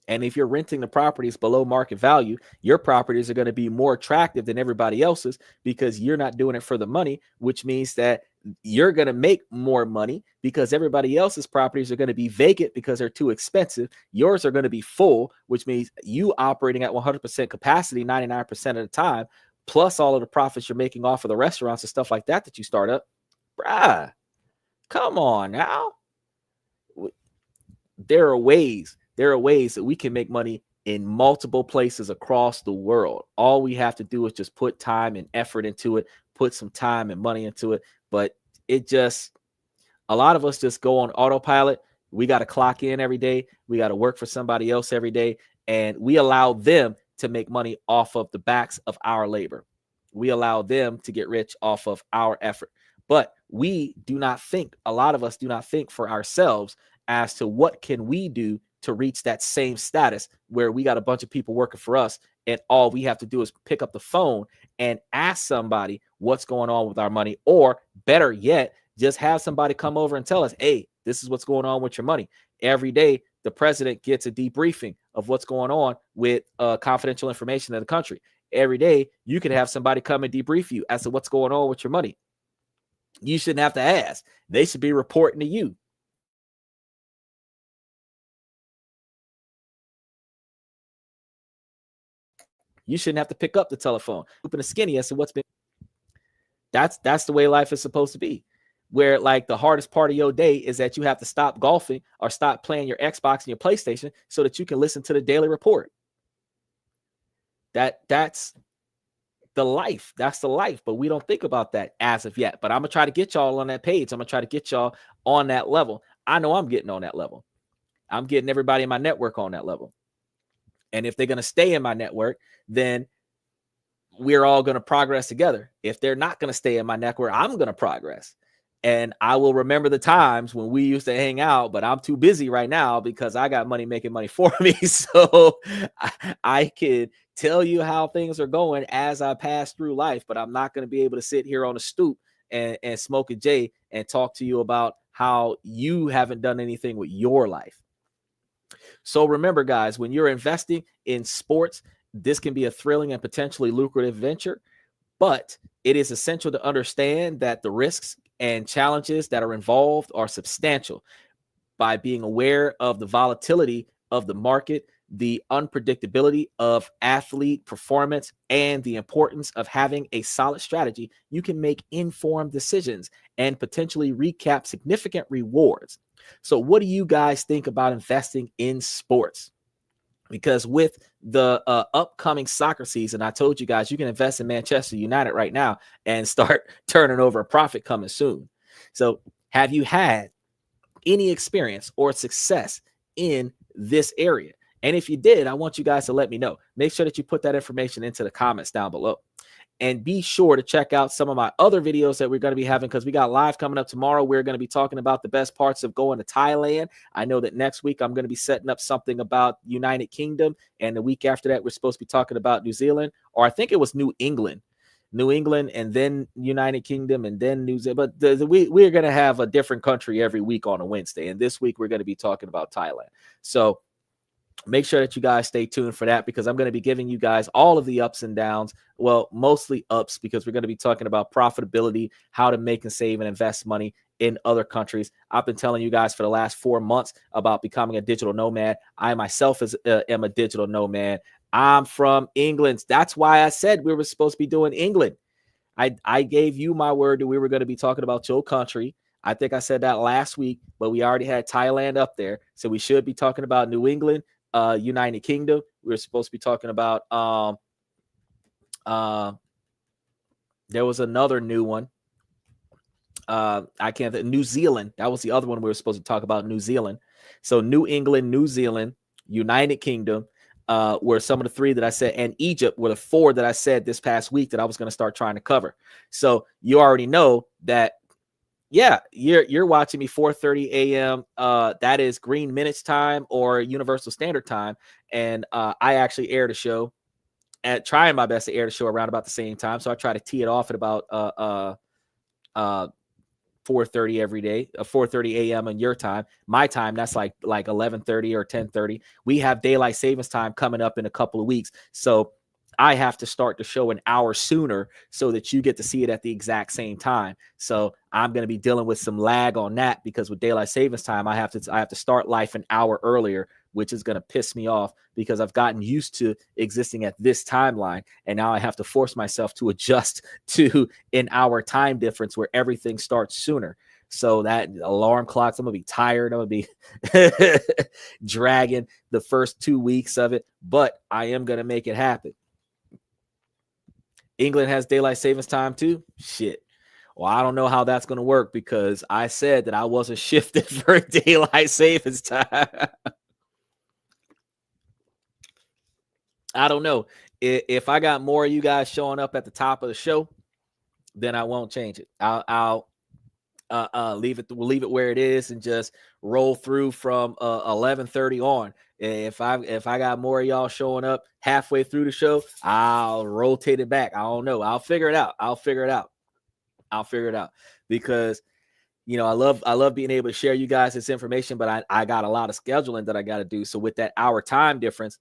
And if you're renting the properties below market value, your properties are going to be more attractive than everybody else's because you're not doing it for the money, which means that you're going to make more money because everybody else's properties are going to be vacant because they're too expensive. Yours are going to be full, which means you operating at 100% capacity 99% of the time, plus all of the profits you're making off of the restaurants and stuff like that you start up. Bruh, come on now. There are ways that we can make money in multiple places across the world. All we have to do is just put time and effort into it, put some time and money into it. But a lot of us just go on autopilot. We got to clock in every day. We got to work for somebody else every day. And we allow them to make money off of the backs of our labor. We allow them to get rich off of our effort. But we do not think, a lot of us do not think for ourselves as to what can we do to reach that same status where we got a bunch of people working for us and all we have to do is pick up the phone and ask somebody what's going on with our money, or better yet, just have somebody come over and tell us, hey, this is what's going on with your money. Every day, the president gets a debriefing of what's going on with confidential information in the country. Every day, you can have somebody come and debrief you as to what's going on with your money. You shouldn't have to ask. They should be reporting to you. You shouldn't have to pick up the telephone, open a skinny as to what's been. That's the way life is supposed to be. Where like the hardest part of your day is that you have to stop golfing or stop playing your Xbox and your PlayStation so that you can listen to the daily report. That's the life. That's the life. But we don't think about that as of yet. But I'm gonna try to get y'all on that page. I'm gonna try to get y'all on that level. I know I'm getting on that level. I'm getting everybody in my network on that level. And if they're going to stay in my network, then we're all going to progress together. If they're not going to stay in my network, I'm going to progress. And I will remember the times when we used to hang out, but I'm too busy right now because I got money making money for me. So I can tell you how things are going as I pass through life, but I'm not going to be able to sit here on a stoop and smoke a J and talk to you about how you haven't done anything with your life. So remember, guys, when you're investing in sports, this can be a thrilling and potentially lucrative venture, but it is essential to understand that the risks and challenges that are involved are substantial. By being aware of the volatility of the market, the unpredictability of athlete performance, and the importance of having a solid strategy, you can make informed decisions and potentially recap significant rewards. So what do you guys think about investing in sports? Because with the upcoming soccer season, I told you guys you can invest in Manchester United right now and start turning over a profit coming soon. So have you had any experience or success in this area? And if you did, I want you guys to let me know. Make sure that you put that information into the comments down below. And be sure to check out some of my other videos that we're going to be having, because we got live coming up tomorrow. We're going to be talking about the best parts of going to Thailand. I know that next week I'm going to be setting up something about United Kingdom. And the week after that, we're supposed to be talking about New Zealand, or I think it was New England, and then United Kingdom, and then New Zealand. But we're going to have a different country every week on a Wednesday. And this week we're going to be talking about Thailand. So make sure that you guys stay tuned for that, because I'm going to be giving you guys all of the ups and downs. Well, mostly ups, because we're going to be talking about profitability, how to make and save and invest money in other countries. I've been telling you guys for the last 4 months about becoming a digital nomad. I myself am a digital nomad. I'm from England. That's why I said we were supposed to be doing England. I gave you my word that we were going to be talking about your country. I think I said that last week, but we already had Thailand up there. So we should be talking about New England, United Kingdom. We were supposed to be talking about there was another new one. I can't think. New Zealand. That was the other one we were supposed to talk about, New Zealand. So New England, New Zealand, United Kingdom were some of the 3 that I said, and Egypt were the 4 that I said this past week that I was going to start trying to cover. So you already know that. Yeah, you're watching me 4:30 a.m. That is Green Minutes time or Universal Standard Time, and I actually air the show, at trying my best to air the show around about the same time. So I try to tee it off at about 4:30 every day, 4:30 a.m. on your time. My time, that's like 11:30 or 10:30. We have daylight savings time coming up in a couple of weeks, so I have to start the show an hour sooner so that you get to see it at the exact same time. So I'm going to be dealing with some lag on that, because with daylight savings time, I have to start life an hour earlier, which is going to piss me off, because I've gotten used to existing at this timeline. And now I have to force myself to adjust to an hour time difference where everything starts sooner. So that alarm clocks, I'm going to be tired. I'm going to be dragging the first 2 weeks of it, but I am going to make it happen. England has daylight savings time too? Shit. Well, I don't know how that's going to work, because I said that I wasn't shifted for daylight savings time. I don't know. If I got more of you guys showing up at the top of the show, then I won't change it. I'll leave it. We'll leave it where it is and just roll through from 11:30 on. If I got more of y'all showing up halfway through the show, I'll rotate it back. I don't know. I'll figure it out. Because I love being able to share you guys this information, but I got a lot of scheduling that I got to do. So with that hour time difference,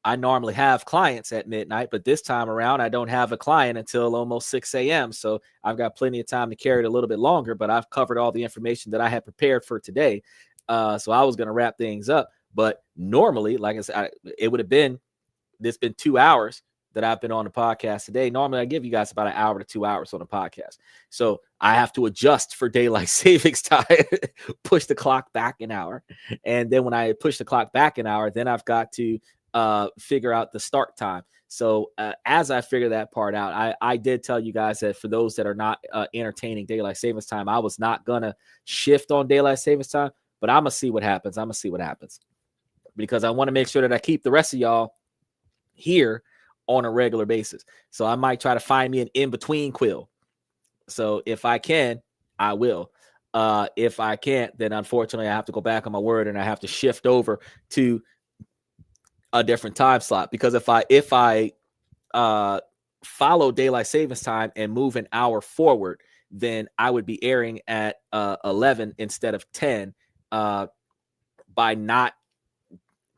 I normally have clients at midnight, but this time around, I don't have a client until almost 6 a.m. So I've got plenty of time to carry it a little bit longer, but I've covered all the information that I had prepared for today. So I was going to wrap things up, but normally, like I said, it would have been 2 hours that I've been on the podcast today. Normally I give you guys about an hour to 2 hours on the podcast. So I have to adjust for daylight savings time, push the clock back an hour. And then when I push the clock back an hour, then I've got to figure out the start time. So as I figure that part out, I did tell you guys that for those that are not entertaining daylight savings time, I was not going to shift on daylight savings time, but I'm going to see what happens. Because I want to make sure that I keep the rest of y'all here on a regular basis. So I might try to find me an in-between quill. So if I can, I will. If I can't, then unfortunately I have to go back on my word and I have to shift over to a different time slot. Because if I follow daylight savings time and move an hour forward, then I would be airing at 11 instead of 10. By not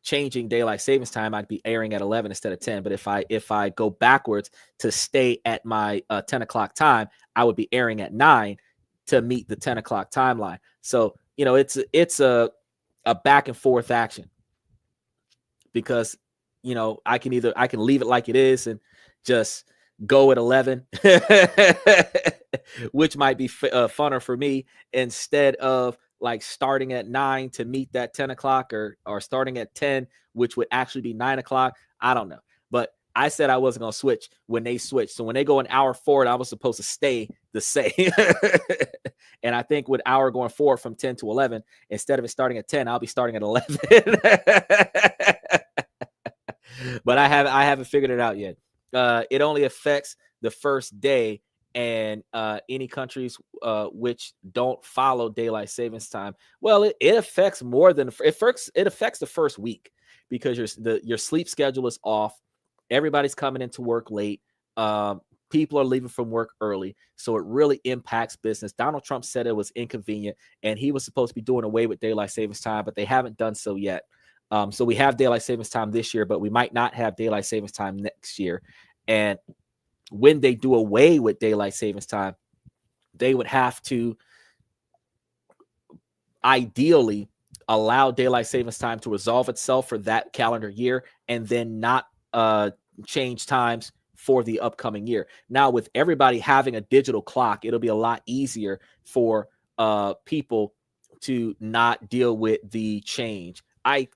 changing daylight savings time, I'd be airing at 11 instead of 10. But if I go backwards to stay at my 10 o'clock time, I would be airing at 9 to meet the 10 o'clock timeline. So it's a back and forth action. Because I can leave it like it is and just go at 11, which might be funner for me, instead of like starting at 9 to meet that 10 o'clock or starting at 10, which would actually be 9 o'clock. I don't know. But I said I wasn't going to switch when they switched. So when they go an hour forward, I was supposed to stay the same. And I think with hour going forward from 10 to 11, instead of it starting at 10, I'll be starting at 11. But I haven't figured it out yet. it only affects the first day, and any countries which don't follow daylight savings time, well, it affects more than it affects the first week, because your sleep schedule is off. Everybody's coming into work late. People are leaving from work early, so it really impacts business. Donald Trump said it was inconvenient, and he was supposed to be doing away with daylight savings time, but they haven't done so yet. So we have daylight savings time this year, but we might not have daylight savings time next year. And when they do away with daylight savings time, they would have to ideally allow daylight savings time to resolve itself for that calendar year, and then not change times for the upcoming year. Now, with everybody having a digital clock, it'll be a lot easier for people to not deal with the change. I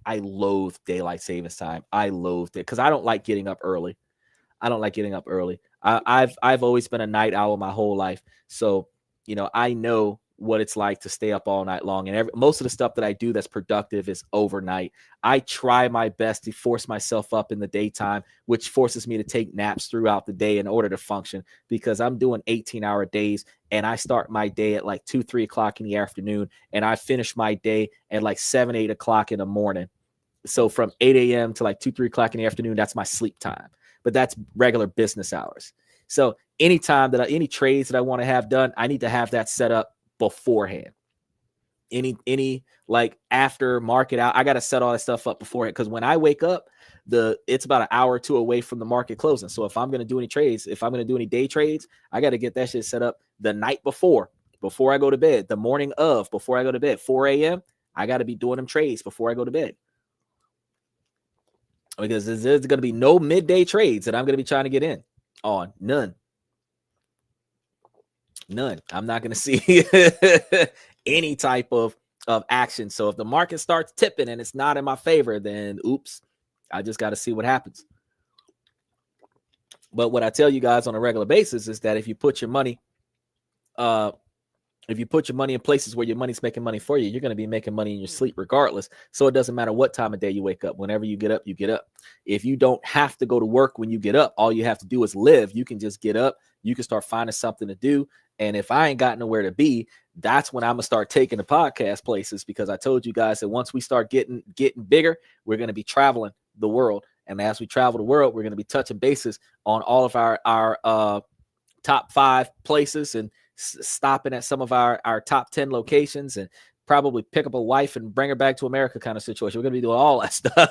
loathe daylight savings time. I loathed it because I don't like getting up early. I've always been a night owl my whole life, so I know what it's like to stay up all night long. And most of the stuff that I do that's productive is overnight. I try my best to force myself up in the daytime, which forces me to take naps throughout the day in order to function, because I'm doing 18-hour days, and I start my day at like 2-3 o'clock in the afternoon, and I finish my day at like 7-8 o'clock in the morning. So from 8 a.m. to like 2-3 o'clock in the afternoon, that's my sleep time. But that's regular business hours. So any trades that I want to have done, I need to have that set up beforehand. Any like after market out, I got to set all that stuff up beforehand, because when I wake up, it's about an hour or two away from the market closing. So if I'm going to do any trades, if I'm going to do any day trades, I got to get that shit set up the night before I go to bed, the morning of, before I go to bed, 4 a.m. I got to be doing them trades before I go to bed, because there's going to be no midday trades that I'm going to be trying to get in on. None. I'm not going to see any type of action. So if the market starts tipping and it's not in my favor, then oops, I just got to see what happens. But what I tell you guys on a regular basis is that if you put your money in places where your money's making money for you, you're going to be making money in your sleep regardless. So it doesn't matter what time of day you wake up. Whenever you get up, you get up. If you don't have to go to work when you get up, all you have to do is live. You can just get up. You can start finding something to do. And if I ain't got nowhere to be, that's when I'm going to start taking the podcast places, because I told you guys that once we start getting bigger, we're going to be traveling the world. And as we travel the world, we're going to be touching bases on all of our top 5 places, and stopping at some of our top 10 locations, and probably pick up a wife and bring her back to America kind of situation. We're going to be doing all that stuff.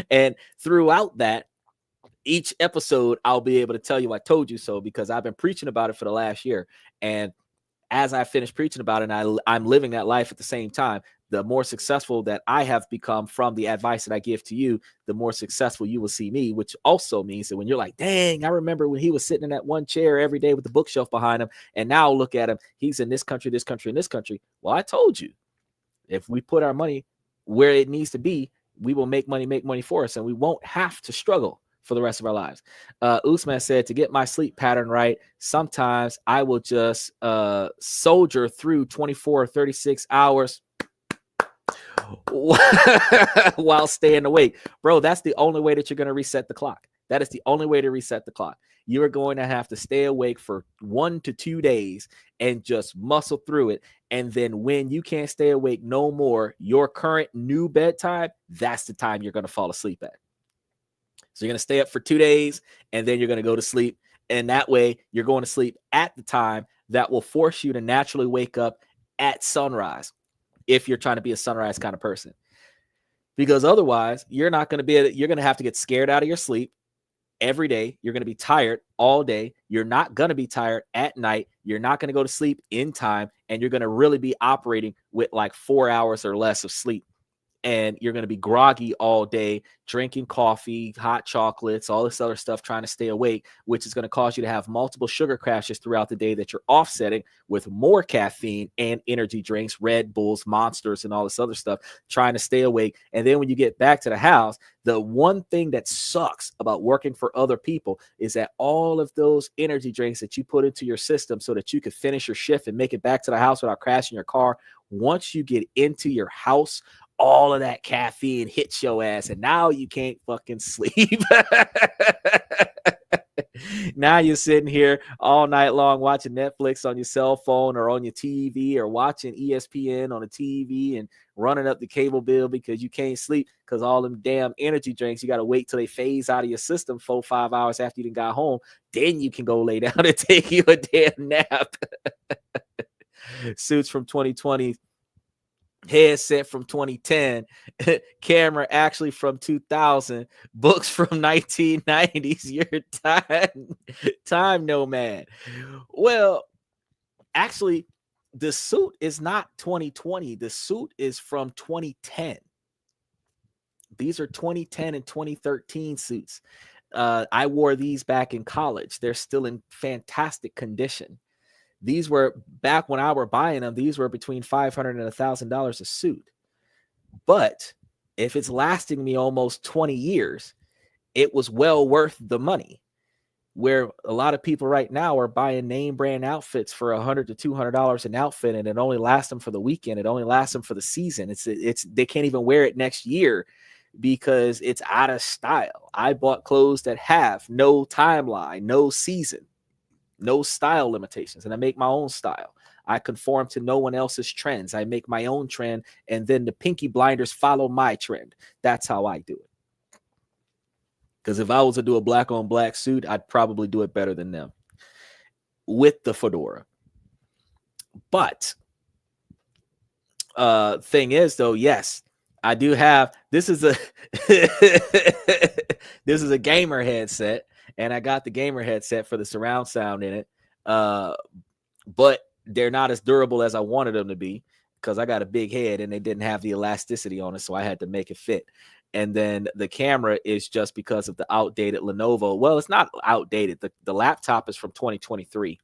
And throughout that, each episode, I'll be able to tell you I told you so, because I've been preaching about it for the last year. And as I finish preaching about it, and I'm living that life at the same time, the more successful that I have become from the advice that I give to you, the more successful you will see me, which also means that when you're like, dang, I remember when he was sitting in that one chair every day with the bookshelf behind him, and now look at him, he's in this country, this country, and this country. Well, I told you, if we put our money where it needs to be, we will make money for us, and we won't have to struggle for the rest of our lives. Usman said, to get my sleep pattern right, sometimes I will just soldier through 24 or 36 hours while staying awake. Bro, that's the only way that you're going to reset the clock. That is the only way to reset the clock. You are going to have to stay awake for 1 to 2 days and just muscle through it. And then when you can't stay awake no more, your current new bedtime, that's the time you're going to fall asleep at. So you're going to stay up for 2 days, and then you're going to go to sleep. And that way you're going to sleep at the time that will force you to naturally wake up at sunrise, if you're trying to be a sunrise kind of person. Because otherwise, you're not going to you're going to have to get scared out of your sleep every day. You're going to be tired all day. You're not going to be tired at night. You're not going to go to sleep in time. And you're going to really be operating with like 4 hours or less of sleep. And you're going to be groggy all day, drinking coffee, hot chocolates, all this other stuff, trying to stay awake, which is going to cause you to have multiple sugar crashes throughout the day that you're offsetting with more caffeine and energy drinks, Red Bulls, Monsters, and all this other stuff, trying to stay awake. And then when you get back to the house, the one thing that sucks about working for other people is that all of those energy drinks that you put into your system so that you could finish your shift and make it back to the house without crashing your car, once you get into your house, all of that caffeine hits your ass, and now you can't fucking sleep. Now you're sitting here all night long watching Netflix on your cell phone or on your TV, or watching ESPN on the TV, and running up the cable bill because you can't sleep because all them damn energy drinks, you got to wait till they phase out of your system 4-5 hours after you done got home. Then you can go lay down and take you a damn nap. Suits from 2020, headset from 2010, camera actually from 2000, books from 1990s. You're time nomad. Well, actually, the suit is not 2020. The suit is from 2010. These are 2010 and 2013 suits. I wore these back in college. They're still in fantastic condition. These were, back when I were buying them, these were between $500 and $1,000 a suit. But if it's lasting me almost 20 years, it was well worth the money. Where a lot of people right now are buying name brand outfits for $100 to $200 an outfit, and it only lasts them for the weekend. It only lasts them for the season. It's they can't even wear it next year because it's out of style. I bought clothes that have no timeline, no season, no style limitations, and I make my own style. I conform to no one else's trends. I make my own trend, and then the pinky blinders follow my trend. That's how I do it. Because if I was to do a black on black suit, I'd probably do it better than them with the fedora. But thing is, though, yes, I do have, this is a this is a gamer headset, and I got the gamer headset for the surround sound in it. But they're not as durable as I wanted them to be because I got a big head and they didn't have the elasticity on it, so I had to make it fit. And then the camera is just because of the outdated Lenovo. Well, it's not outdated. The laptop is from 2023.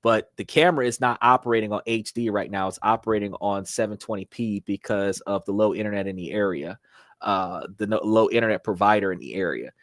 But the camera is not operating on HD right now. It's operating on 720p because of the low internet in the area, low internet provider in the area.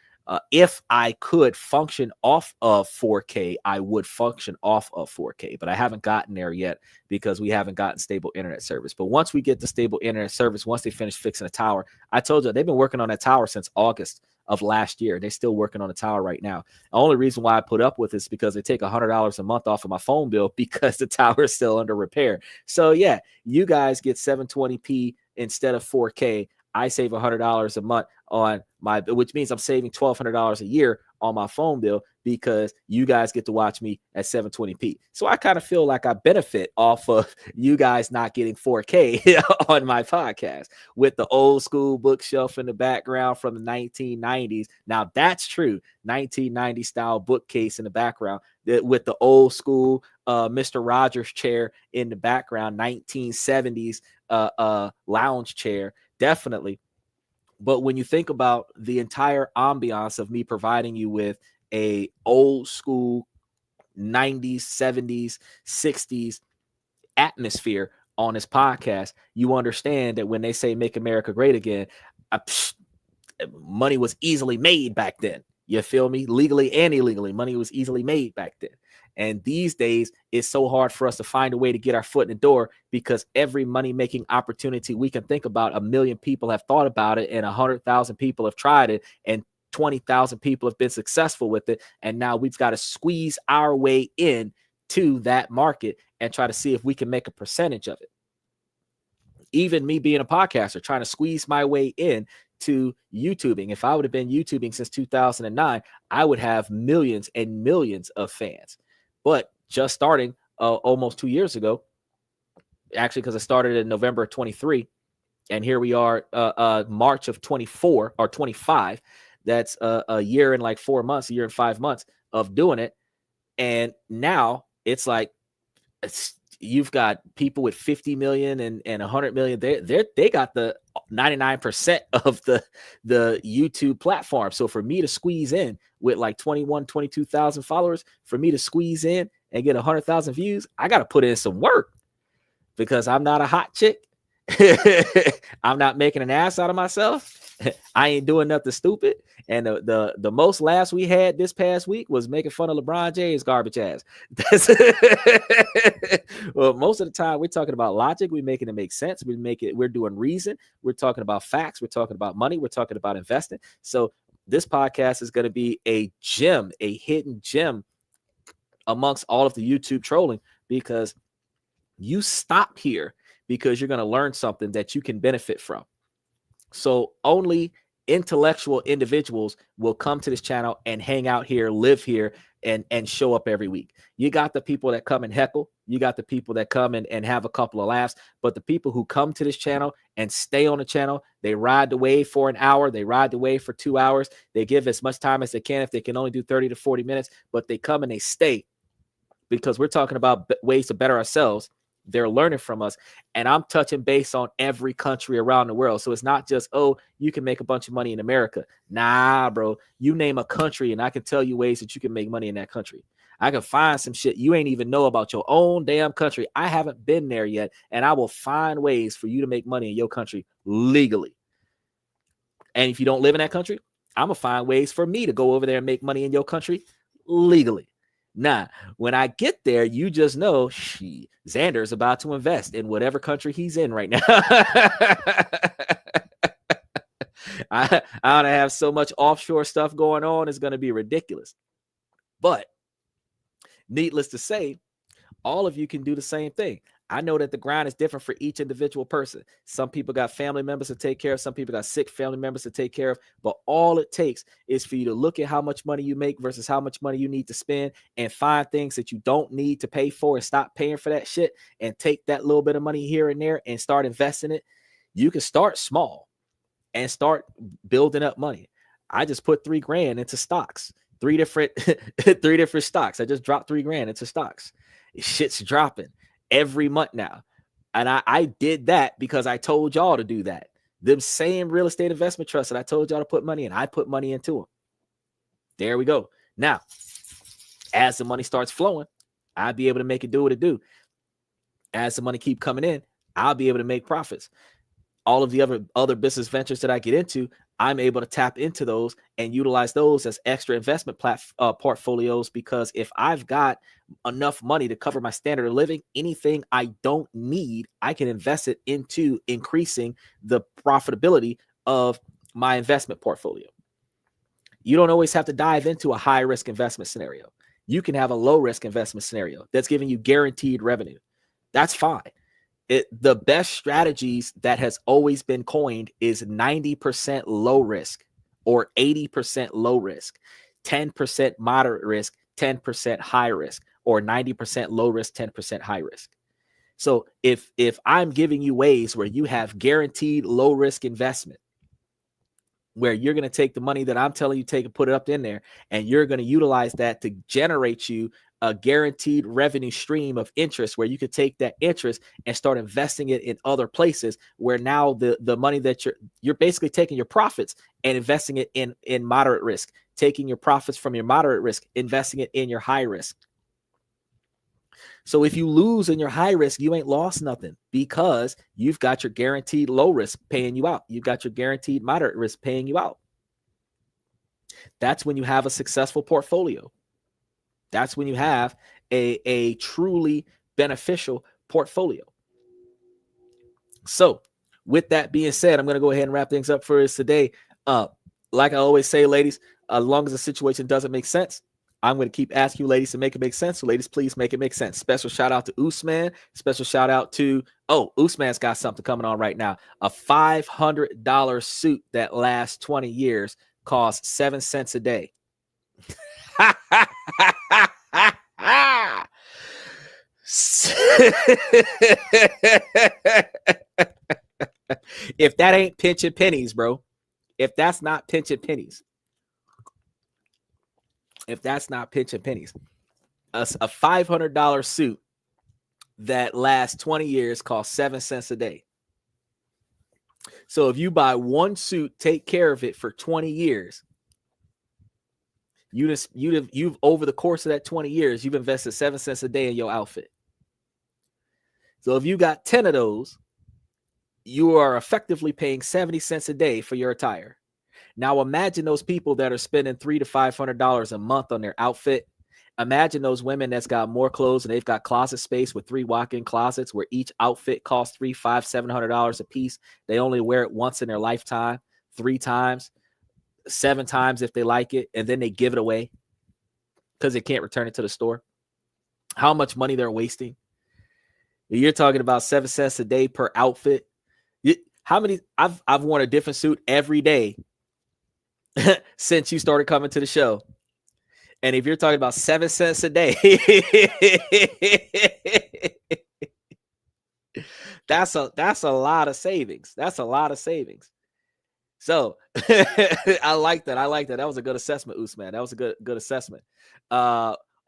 If I could function off of 4K, I would function off of 4K, but I haven't gotten there yet because we haven't gotten stable internet service. But once we get the stable internet service, once they finish fixing the tower, I told you they've been working on that tower since August of last year. They're still working on the tower right now. The only reason why I put up with this is because they take $100 a month off of my phone bill because the tower is still under repair. So yeah, you guys get 720p instead of 4K. I save $100 a month on my, which means I'm saving $1,200 a year on my phone bill because you guys get to watch me at 720p. So I kind of feel like I benefit off of you guys not getting 4K on my podcast with the old school bookshelf in the background from the 1990s. Now that's true. 1990 style bookcase in the background with the old school Mr. Rogers chair in the background, 1970s lounge chair. Definitely. But when you think about the entire ambiance of me providing you with a old school 90s, 70s, 60s atmosphere on this podcast, you understand that when they say make America great again, money was easily made back then. You feel me? Legally and illegally, money was easily made back then. And these days, it's so hard for us to find a way to get our foot in the door because every money-making opportunity we can think about, 1 million people have thought about it, and 100,000 people have tried it, and 20,000 people have been successful with it. And now we've got to squeeze our way in to that market and try to see if we can make a percentage of it. Even me being a podcaster, trying to squeeze my way in to YouTubing. If I would have been YouTubing since 2009, I would have millions and millions of fans. But just starting almost 2 years ago, actually, because I started in November of 23, and here we are, March of 24 or 25. That's a year and like 4 months, a year and 5 months of doing it. And now it's like you've got people with 50 million and 100 million. They got the 99% of the YouTube platform. So for me to squeeze in with like 22,000 followers, for me to squeeze in and get 100,000 views, I got to put in some work because I'm not a hot chick. I'm not making an ass out of myself. I ain't doing nothing stupid. And the most laughs we had this past week was making fun of LeBron James' garbage ass. Well, most of the time we're talking about logic. We're making it make sense. We're doing reason. We're talking about facts. We're talking about money. We're talking about investing. So this podcast is going to be a gem, a hidden gem amongst all of the YouTube trolling, because you stop here because you're going to learn something that you can benefit from. So only intellectual individuals will come to this channel and hang out here, live here, and show up every week. You got the people that come and heckle. You got the people that come and have a couple of laughs. But the people who come to this channel and stay on the channel, they ride the wave for an hour. They ride the wave for 2 hours. They give as much time as they can if they can only do 30 to 40 minutes. But they come and they stay because we're talking about ways to better ourselves. They're learning from us, and I'm touching base on every country around the world. So it's not just, oh, you can make a bunch of money in America. Nah, bro, you name a country and I can tell you ways that you can make money in that country. I can find some shit you ain't even know about your own damn country. I haven't been there yet, and I will find ways for you to make money in your country legally. And if you don't live in that country, I'm gonna find ways for me to go over there and make money in your country legally. Nah, when I get there, you just know Xander's about to invest in whatever country he's in right now. I don't have so much offshore stuff going on. It's going to be ridiculous. But needless to say, all of you can do the same thing. I know that the grind is different for each individual person. Some people got family members to take care of. Some people got sick family members to take care of. But all it takes is for you to look at how much money you make versus how much money you need to spend, and find things that you don't need to pay for and stop paying for that shit, and take that little bit of money here and there and start investing it. You can start small and start building up money. I just put $3,000 into stocks, three different stocks. I just dropped $3,000 into stocks. Shit's dropping every month now. And I did that because I told y'all to do that. Them same real estate investment trusts that I told y'all to put money in, I put money into them. There we go. Now, as the money starts flowing, I'll be able to make it do what it do. As the money keep coming in, I'll be able to make profits. All of the other business ventures that I get into, I'm able to tap into those and utilize those as extra investment portfolios, because if I've got enough money to cover my standard of living, anything I don't need, I can invest it into increasing the profitability of my investment portfolio. You don't always have to dive into a high risk investment scenario. You can have a low risk investment scenario that's giving you guaranteed revenue. That's fine. The best strategies that has always been coined is 90% low risk or 80% low risk, 10% moderate risk, 10% high risk, or 90% low risk, 10% high risk. So if I'm giving you ways where you have guaranteed low risk investment, where you're going to take the money that I'm telling you take and put it up in there, and you're going to utilize that to generate you a guaranteed revenue stream of interest, where you could take that interest and start investing it in other places, where now the money that you're basically taking your profits and investing it in moderate risk, taking your profits from your moderate risk, investing it in your high risk. So if you lose in your high risk, you ain't lost nothing, because you've got your guaranteed low risk paying you out. You've got your guaranteed moderate risk paying you out. That's when you have a successful portfolio. That's when you have a truly beneficial portfolio. So with that being said, I'm going to go ahead and wrap things up for us today. Like I always say, ladies, as long as the situation doesn't make sense, I'm going to keep asking you ladies to make it make sense. So ladies, please make it make sense. Special shout out to Usman. Special shout out to, Usman's got something coming on right now. A $500 suit that lasts 20 years costs 7 cents a day. If that ain't pinching pennies, bro, if that's not pinching pennies, a $500 suit that lasts 20 years costs 7 cents a day. So if you buy one suit, take care of it for 20 years, you've over the course of that 20 years, you've invested 7 cents a day in your outfit. So if you got 10 of those, you are effectively paying 70 cents a day for your attire. Now imagine those people that are spending $300 to $500 a month on their outfit. Imagine those women that's got more clothes and they've got closet space with 3 walk-in closets where each outfit costs $300, $500, $700 a piece. They only wear it once in their lifetime, 3 times, 7 times if they like it, and then they give it away because they can't return it to the store. How much money they're wasting? You're talking about 7 cents a day per outfit. How many? I've worn a different suit every day since you started coming to the show. And if you're talking about 7 cents a day, that's a lot of savings. That's a lot of savings. So I like that. That was a good assessment, Usman. That was a good assessment.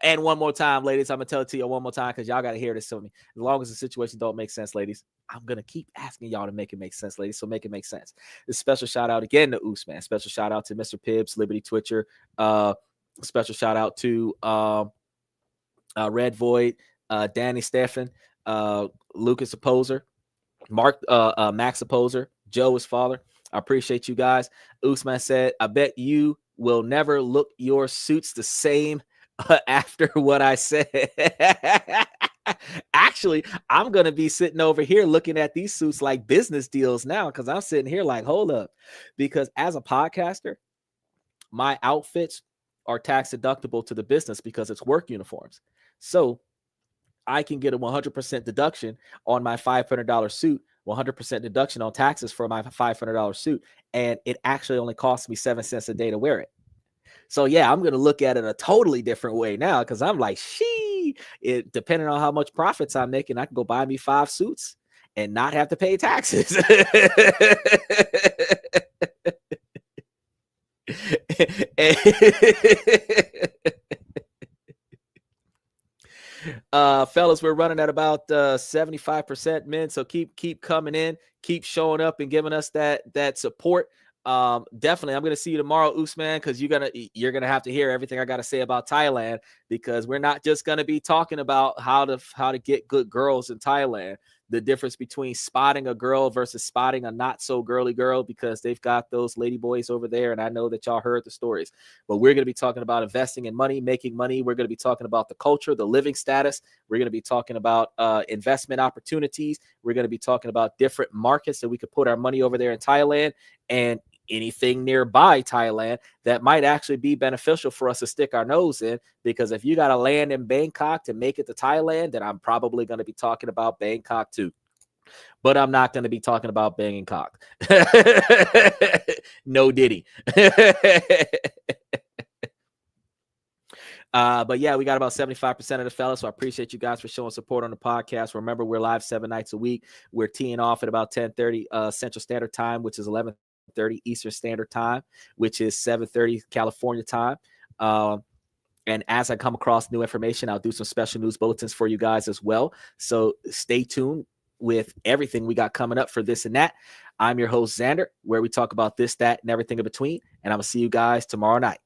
And one more time, ladies, I'm gonna tell it to you one more time because y'all gotta hear this from me. As long as the situation don't make sense, ladies, I'm gonna keep asking y'all to make it make sense, ladies. So make it make sense. This special shout out again to Usman. Special shout out to Mr. Pibbs, Liberty Twitcher. Special shout out to Red Void, Danny Steffen, Lucas Opposer, Max Opposer, Joe his father. I appreciate you guys. Usman said, I bet you will never look your suits the same after what I said. Actually, I'm going to be sitting over here looking at these suits like business deals now because I'm sitting here like, hold up. Because as a podcaster, my outfits are tax deductible to the business because it's work uniforms. So I can get a 100% deduction on my $500 suit, 100% deduction on taxes for my $500 suit. And it actually only costs me 7 cents a day to wear it. So yeah, I'm going to look at it a totally different way now because I'm like, depending on how much profits I'm making, I can go buy me 5 suits and not have to pay taxes. Fellas, we're running at about 75% men, so keep coming in, keep showing up and giving us that support. Definitely I'm gonna see you tomorrow, Usman, because you're gonna have to hear everything I gotta say about Thailand, because we're not just gonna be talking about how to get good girls in Thailand, the difference between spotting a girl versus spotting a not so girly girl, because they've got those lady boys over there, and I know that y'all heard the stories. But we're gonna be talking about investing in money, making money. We're gonna be talking about the culture, the living status. We're gonna be talking about investment opportunities. We're gonna be talking about different markets that we could put our money over there in Thailand, and anything nearby Thailand that might actually be beneficial for us to stick our nose in. Because if you got to land in Bangkok to make it to Thailand, then I'm probably going to be talking about Bangkok too. But I'm not going to be talking about Bangkok. No diddy. But yeah, we got about 75% of the fellas. So I appreciate you guys for showing support on the podcast. Remember, we're live 7 nights a week. We're teeing off at about 10:30 Central Standard Time, which is 11:30 Eastern Standard Time, which is 7:30 California time. And as I come across new information, I'll do some special news bulletins for you guys as well. So stay tuned with everything we got coming up for this and that. I'm your host, Xander, where we talk about this, that, and everything in between. And I'm going to see you guys tomorrow night.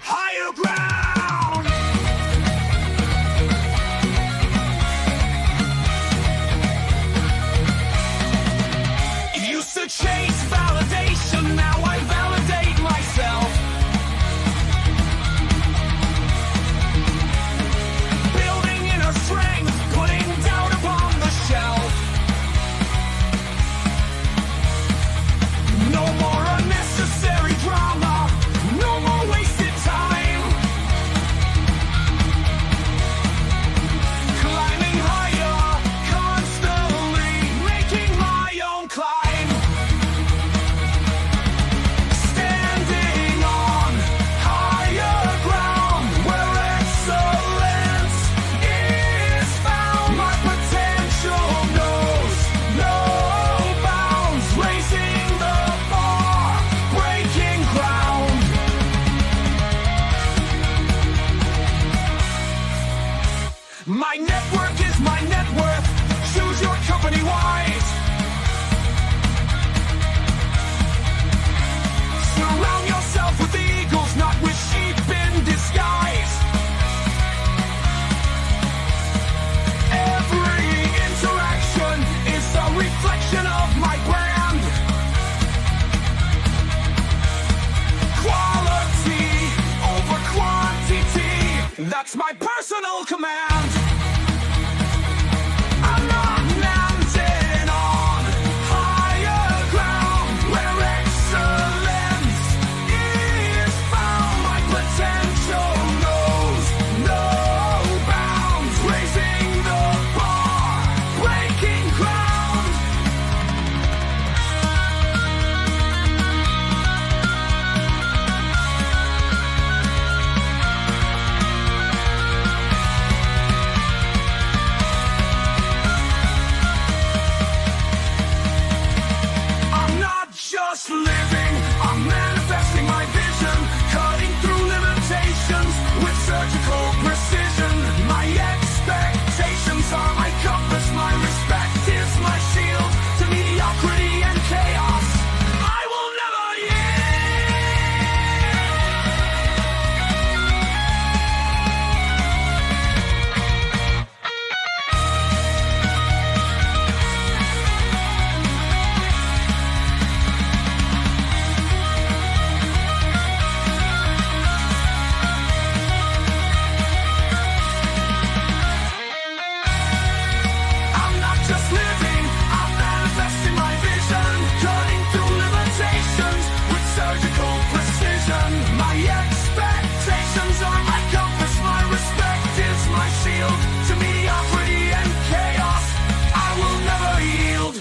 Higher ground! Used to chase validation, now I validate That's my personal command. I'm not mounted on higher ground where excellence is found. My potential knows no bounds, raising the bar, breaking ground. I'm not just living, I'm manifesting my vision, cutting through limitations with surgical precision. My expectations are my compass, my respect is my shield to mediocrity and chaos. I will never I'm not just living, I'm manifesting my vision, cutting through limitations with surgical precision. My expectations are my compass, my respect is my shield to mediocrity and chaos. I will never yield.